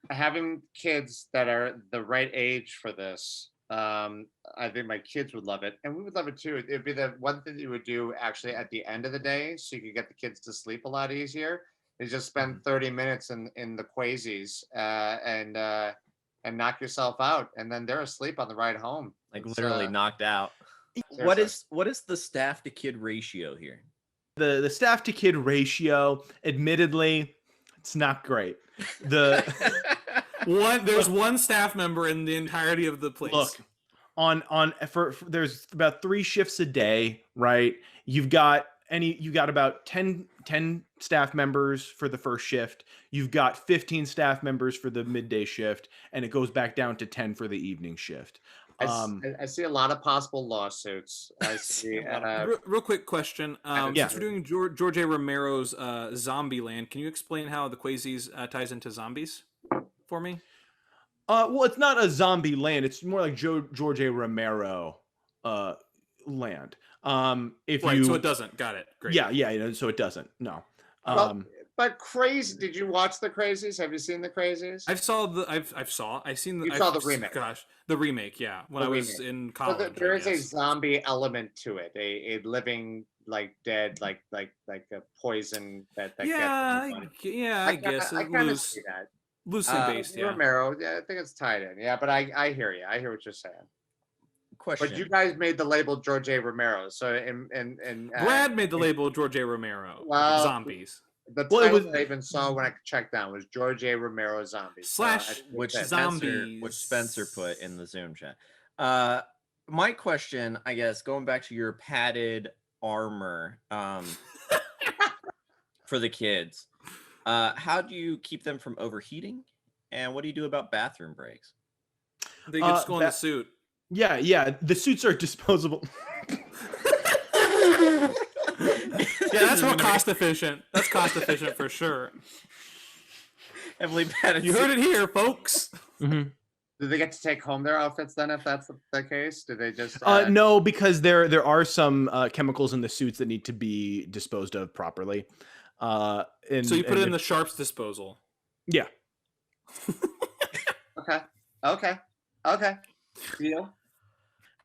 having kids that are the right age for this, I think my kids would love it, and we would love it too. It'd be the one thing you would do actually at the end of the day, so you could get the kids to sleep a lot easier. Is just spend 30 minutes in the Quazies and knock yourself out, and then they're asleep on the ride home. Literally knocked out. What is the staff to kid ratio here? The staff to kid ratio, admittedly, it's not great. There's one staff member in the entirety of the place. Look, for there's about 3 shifts a day, right? You got about 10 staff members for the first shift. You've got 15 staff members for the midday shift, and it goes back down to 10 for the evening shift. I see a lot of possible lawsuits. I see. Real quick question. Since we're doing George A. Romero's Zombieland, can you explain how the Quazies ties into zombies for me? Well, it's not a zombie land. It's more like George A. Romero land. So it doesn't. Got it. Great. Yeah. So it doesn't. No. But crazy. Did you watch the Crazies? Have you seen the Crazies? I've seen the remake. Gosh, the remake. Yeah, when I was in college. So there is a zombie element to it. A living dead like a poison that I guess I kind of see that. Loosely based. Romero. Yeah, I think it's tied in. Yeah, but I hear you. I hear what you're saying. question. But you guys made the label George A. Romero. So and Brad made the label George A. Romero. Well, Zombies. The Well, it title was- that I even saw when I checked down was George A. Romero Zombies. Slash which that's Zombies. Spencer put in the Zoom chat. My question, I guess, going back to your padded armor for the kids, how do you keep them from overheating? And what do you do about bathroom breaks? They can just go in the suit. Yeah. The suits are disposable. Yeah, that's more cost efficient. That's cost efficient for sure. Heavily padded. You heard it here, folks. Mm-hmm. Do they get to take home their outfits then, if that's the case? Do they just? No, because there are some chemicals in the suits that need to be disposed of properly. So you put it in the Sharps disposal. Yeah. Okay. Deal.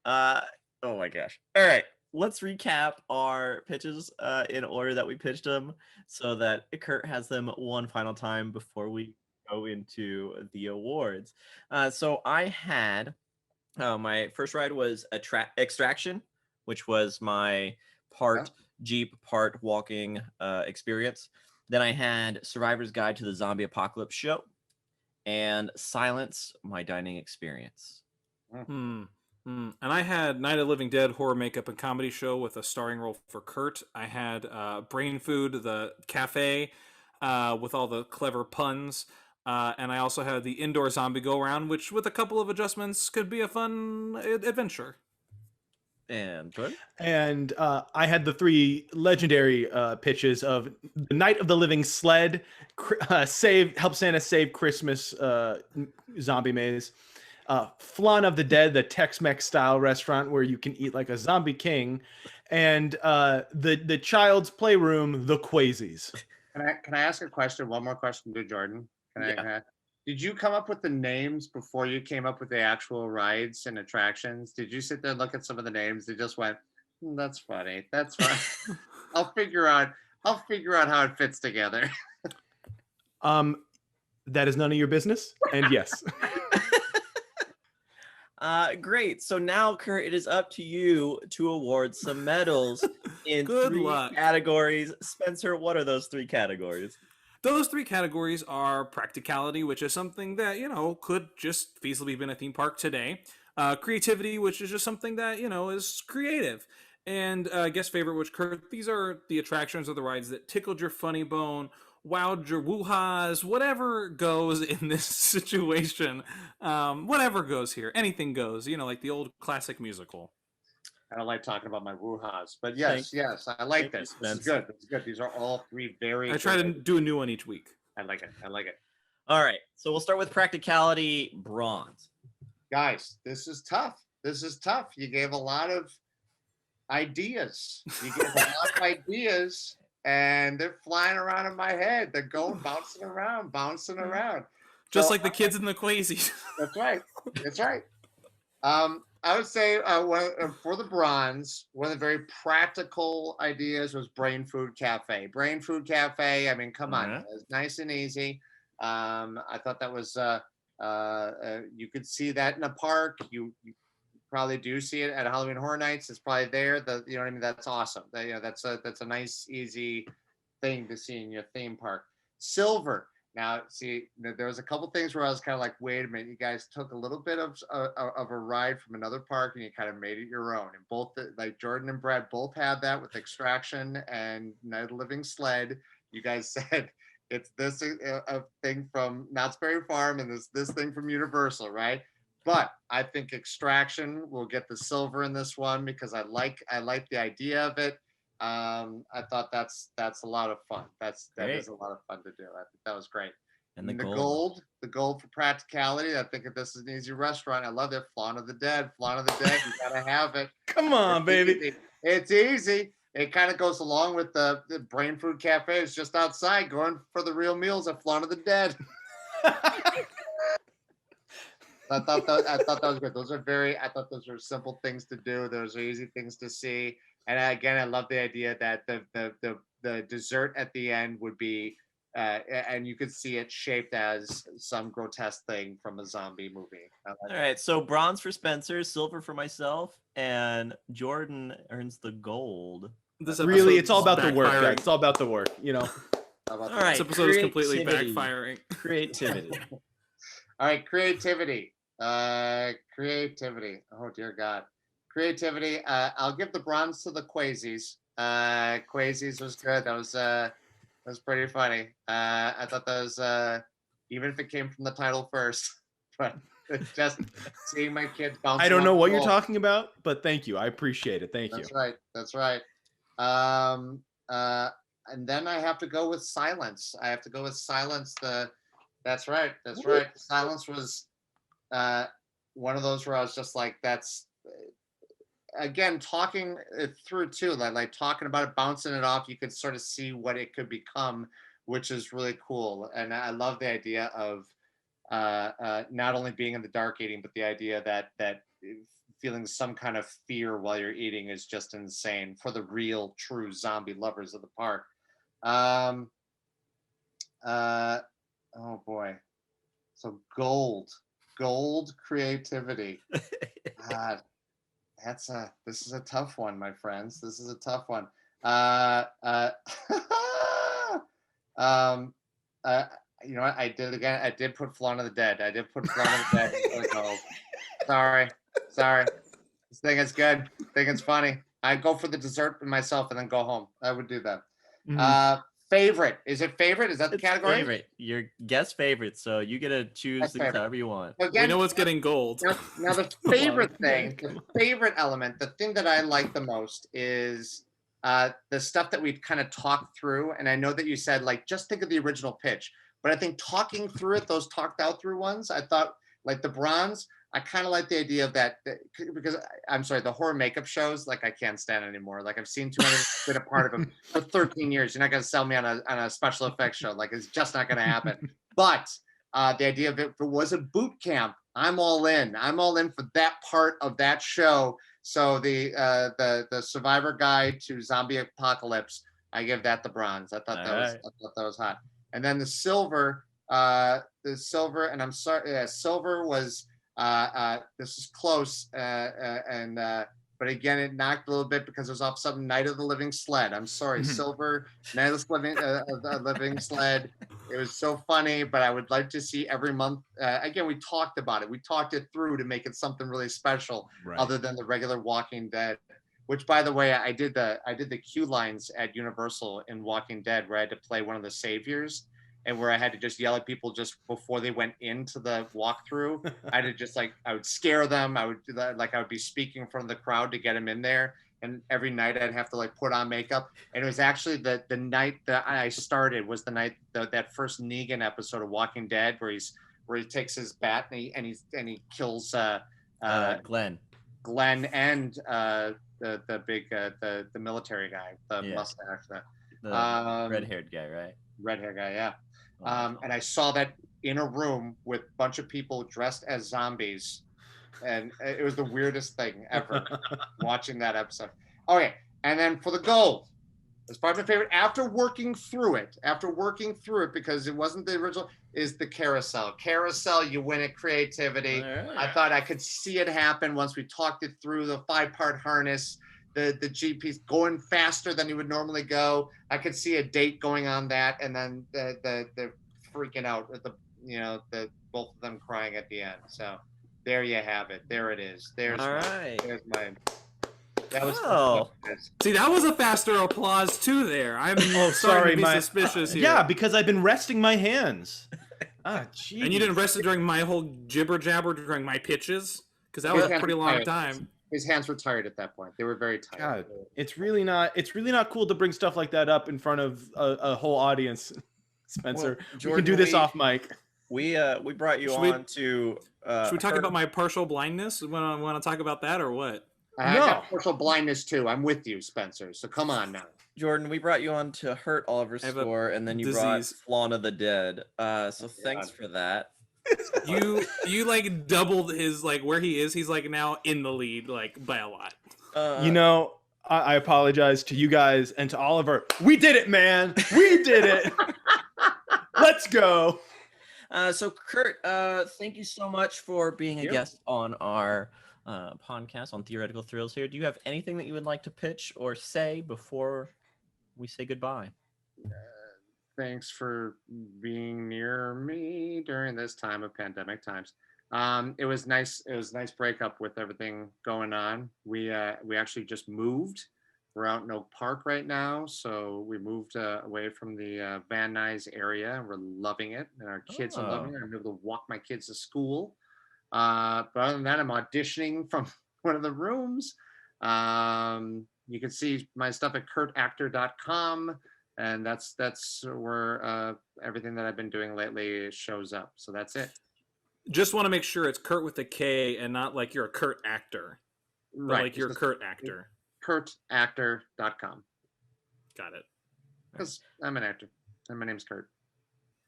Oh my gosh. All right. Let's recap our pitches in order that we pitched them so that Kurt has them one final time before we go into the awards. So I had my first ride was Extraction, which was my part Jeep, part walking experience. Then I had Survivor's Guide to the Zombie Apocalypse Show and Silence, my dining experience. And I had Night of the Living Dead horror makeup and comedy show with a starring role for Kurt. I had Brain Food, the cafe with all the clever puns. And I also had the indoor zombie go around, which with a couple of adjustments could be a fun adventure. And Jordan? And I had the three legendary pitches of the Night of the Living Sled, Help Santa Save Christmas Zombie Maze, Flan of the Dead, the Tex-Mex style restaurant where you can eat like a zombie king, and the Child's Playroom, the Quasies. Can I ask a question? One more question to Jordan. Did you come up with the names before you came up with the actual rides and attractions? Did you sit there and look at some of the names? They just went, "That's funny. That's fine. I'll figure out how it fits together." That is none of your business. And yes. Great. So now, Kurt, it is up to you to award some medals in Good three luck. categories. Spencer, what are those three categories? Those three categories are practicality, which is something that, could just feasibly be in a theme park today. Creativity, which is just something that, is creative. And guest favorite, which, Kurt, these are the attractions or the rides that tickled your funny bone, wowed your woo-ha's, whatever goes in this situation. Whatever goes here. Anything goes, like the old classic musical. I don't like talking about my woo-ha's, but yes, I like this. This is good. This is good. These are all three very. I try to do a new one each week. I like it. All right. So we'll start with practicality, bronze. Guys, this is tough. You gave a lot of ideas. And they're flying around in my head. They're going bouncing around. Just So, like the kids in the Quasies. That's right. I would say for the bronze, one of the very practical ideas was Brain Food Cafe. Brain Food Cafe, I mean, come on, it's nice and easy. I thought that was, you could see that in a park. You probably do see it at Halloween Horror Nights. It's probably there. You know what I mean? That's awesome. That's a nice, easy thing to see in your theme park. Silver. Now, see, there was a couple things where I was kind of like, wait a minute, you guys took a little bit of a ride from another park and you kind of made it your own. And both, like Jordan and Brad both had that with Extraction and Night of the Living Sled. You guys said it's this a thing from Knott's Berry Farm and this thing from Universal, right? But I think Extraction will get the silver in this one because I like the idea of it. I thought that's a lot of fun. That is a lot of fun to do. I think that was great. And the gold for practicality. I think if this is an easy restaurant, I love it. Flan of the Dead, you gotta have it. Come on, baby. It's easy. It kind of goes along with the Brain Food Cafe. It's just outside, going for the real meals at Flan of the Dead. I thought that was good. I thought those were simple things to do. Those are easy things to see. And again, I love the idea that the dessert at the end would be and you could see it shaped as some grotesque thing from a zombie movie. All right, so bronze for Spencer, silver for myself, and Jordan earns the gold. This Really, episode's it's all about the work, backfiring. guys. It's all about the work, you know. How about All that? right, This episode is completely creativity. backfiring. Creativity. All right, creativity. Creativity. Oh dear God. Creativity. I'll give the bronze to the Quasies. Quasies was good. That was pretty funny. I thought that was even if it came from the title first, but just seeing my kids bounce. I don't know around what the you're wall. talking about, but thank you. I appreciate it. Thank you. That's right. That's right. And then I have to go with silence. I have to go with silence. That's right. That's right. Silence was one of those where I was just like, that's again talking it through too, like talking about it, bouncing it off. You could sort of see what it could become, which is really cool. And I love the idea of not only being in the dark eating, but the idea that feeling some kind of fear while you're eating is just insane for the real, true zombie lovers of the park. Oh boy. So gold creativity. God, this is a tough one, my friends. This is a tough one. You know what? I did it again. I did put Flawn of the Dead. I did put Flawn of the Dead for the gold. Sorry. This thing is good. Think it's funny. I go for the dessert myself and then go home. I would do that. Favorite. Is it favorite? Is that the It's category? favorite. Your guest favorite, so you get to choose That's things favorite. however you want. We Again, know what's getting gold. now the favorite thing, the favorite element, the thing that I like the most is the stuff that we've kind of talked through. And I know that you said, like, just think of the original pitch. But I think talking through it, those talked out through ones, I thought, like the bronze, I kind of like the idea of that because I'm sorry, the horror makeup shows, like I can't stand anymore. Like I've seen too many, been a part of them for 13 years. You're not going to sell me on a special effects show. Like it's just not going to happen. But the idea of it, if it was a boot camp, I'm all in. I'm all in for that part of that show. So the Survivor Guide to Zombie Apocalypse, I give that the bronze. I thought that was hot. And then the silver, and I'm sorry, silver was. This is close, but again, it knocked a little bit because it was off some Night of the Living Sled. I'm sorry, silver, Night of the Living Sled. It was so funny, but I would like to see every month. Again, we talked about it. We talked it through to make it something really special, other than the regular Walking Dead. Which, by the way, I did the cue lines at Universal in Walking Dead, where I had to play one of the saviors. And where I had to just yell at people just before they went into the walkthrough. I had to just I would scare them. I would be speaking in front of the crowd to get them in there. And every night I'd have to like put on makeup. And it was actually the night that I started was the night that first Negan episode of Walking Dead where he takes his bat and he kills Glenn and the big the military guy, the mustache, the red-haired guy, right? Red-haired guy, yeah. And I saw that in a room with a bunch of people dressed as zombies. And it was the weirdest thing ever watching that episode. Okay. And then for the gold, it's probably my favorite after working through it, because it wasn't the original, is the carousel. Carousel, you win at creativity. Right. I thought I could see it happen once we talked it through, the 5-part harness. The GP's going faster than he would normally go. I could see a date going on that, and then the freaking out at the both of them crying at the end. So there you have it. There it is. There's my. That was See, that was a faster applause too. There, I'm sorry, to be suspicious here. Yeah, because I've been resting my hands. Geez. And you didn't rest it during my whole jibber jabber during my pitches, because that was a pretty long time. His hands were tired at that point. They were very tired. God, it's really not cool to bring stuff like that up in front of a whole audience, Spencer. Well, Jordan, we can do this off mic. We brought you on to. Should we talk about my partial blindness? Want to talk about that or what? I got partial blindness too. I'm with you, Spencer. So come on now. Jordan, we brought you on to hurt Oliver's score, and then you brought Flawn of the Dead. So thanks for that. You like doubled his where he is. He's now in the lead by a lot. I apologize to you guys and to Oliver. We did it, man. We did it. Let's go. So Kurt, thank you so much for being a guest on our podcast on Theoretical Thrills here. Do you have anything that you would like to pitch or say before we say goodbye? Thanks for being near me during this time of pandemic times. It was nice. It was a nice breakup with everything going on. We actually just moved. We're out in Oak Park right now, so we moved away from the Van Nuys area, and we're loving it. And our kids are loving it. I'm able to walk my kids to school. But other than that, I'm auditioning from one of the rooms. You can see my stuff at kurtactor.com, and that's where everything that I've been doing lately shows up. So that's it. Just want to make sure it's Kurt with a K and not like you're a Kurt actor. Right. Like you're a Kurt actor. kurtactor.com. Got it. Because I'm an actor, and my name's Kurt.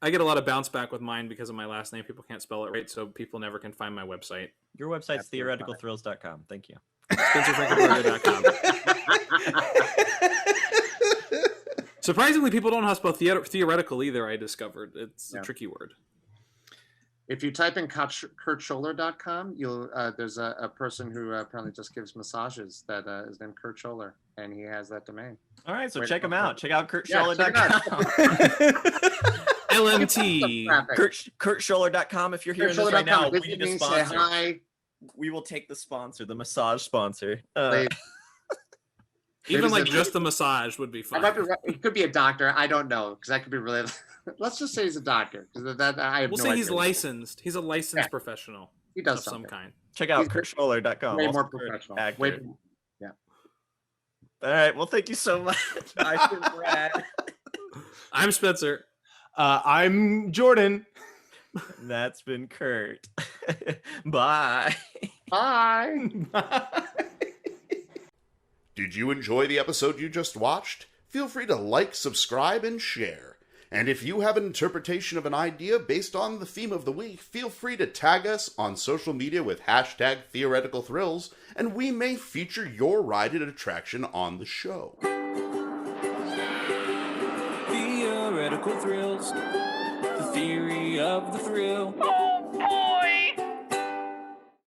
I get a lot of bounce back with mine because of my last name. People can't spell it right, so people never can find my website. Your website's theoreticalthrills.com. Thank you. SpencerFrankeberger.com. Surprisingly, people don't know how to spell theoretical either, I discovered. It's a tricky word. If you type in kurtscholler.com, you'll there's a person who apparently just gives massages that is named Kurt Scholler, and he has that domain. All right, so check him out. Check out kurtscholler.com. LMT. kurtscholler.com. If you're hearing this right now, we need a sponsor. Hi. We will take the sponsor, the massage sponsor. Even like just the massage would be fine. It could be a doctor. I don't know, because that could be related. Let's just say he's a doctor. I have we'll no say idea. he's licensed. He's a licensed professional. He does of some kind. Check out kurtscholler.com. Way more professional. All right. Well, thank you so much. I've been Brad. I'm Spencer. I'm Jordan. That's been Kurt. Bye. Bye. Did you enjoy the episode you just watched? Feel free to like, subscribe, and share. And if you have an interpretation of an idea based on the theme of the week, feel free to tag us on social media with #TheoreticalThrills, and we may feature your ride and attraction on the show. Theoretical Thrills, the theory of the thrill.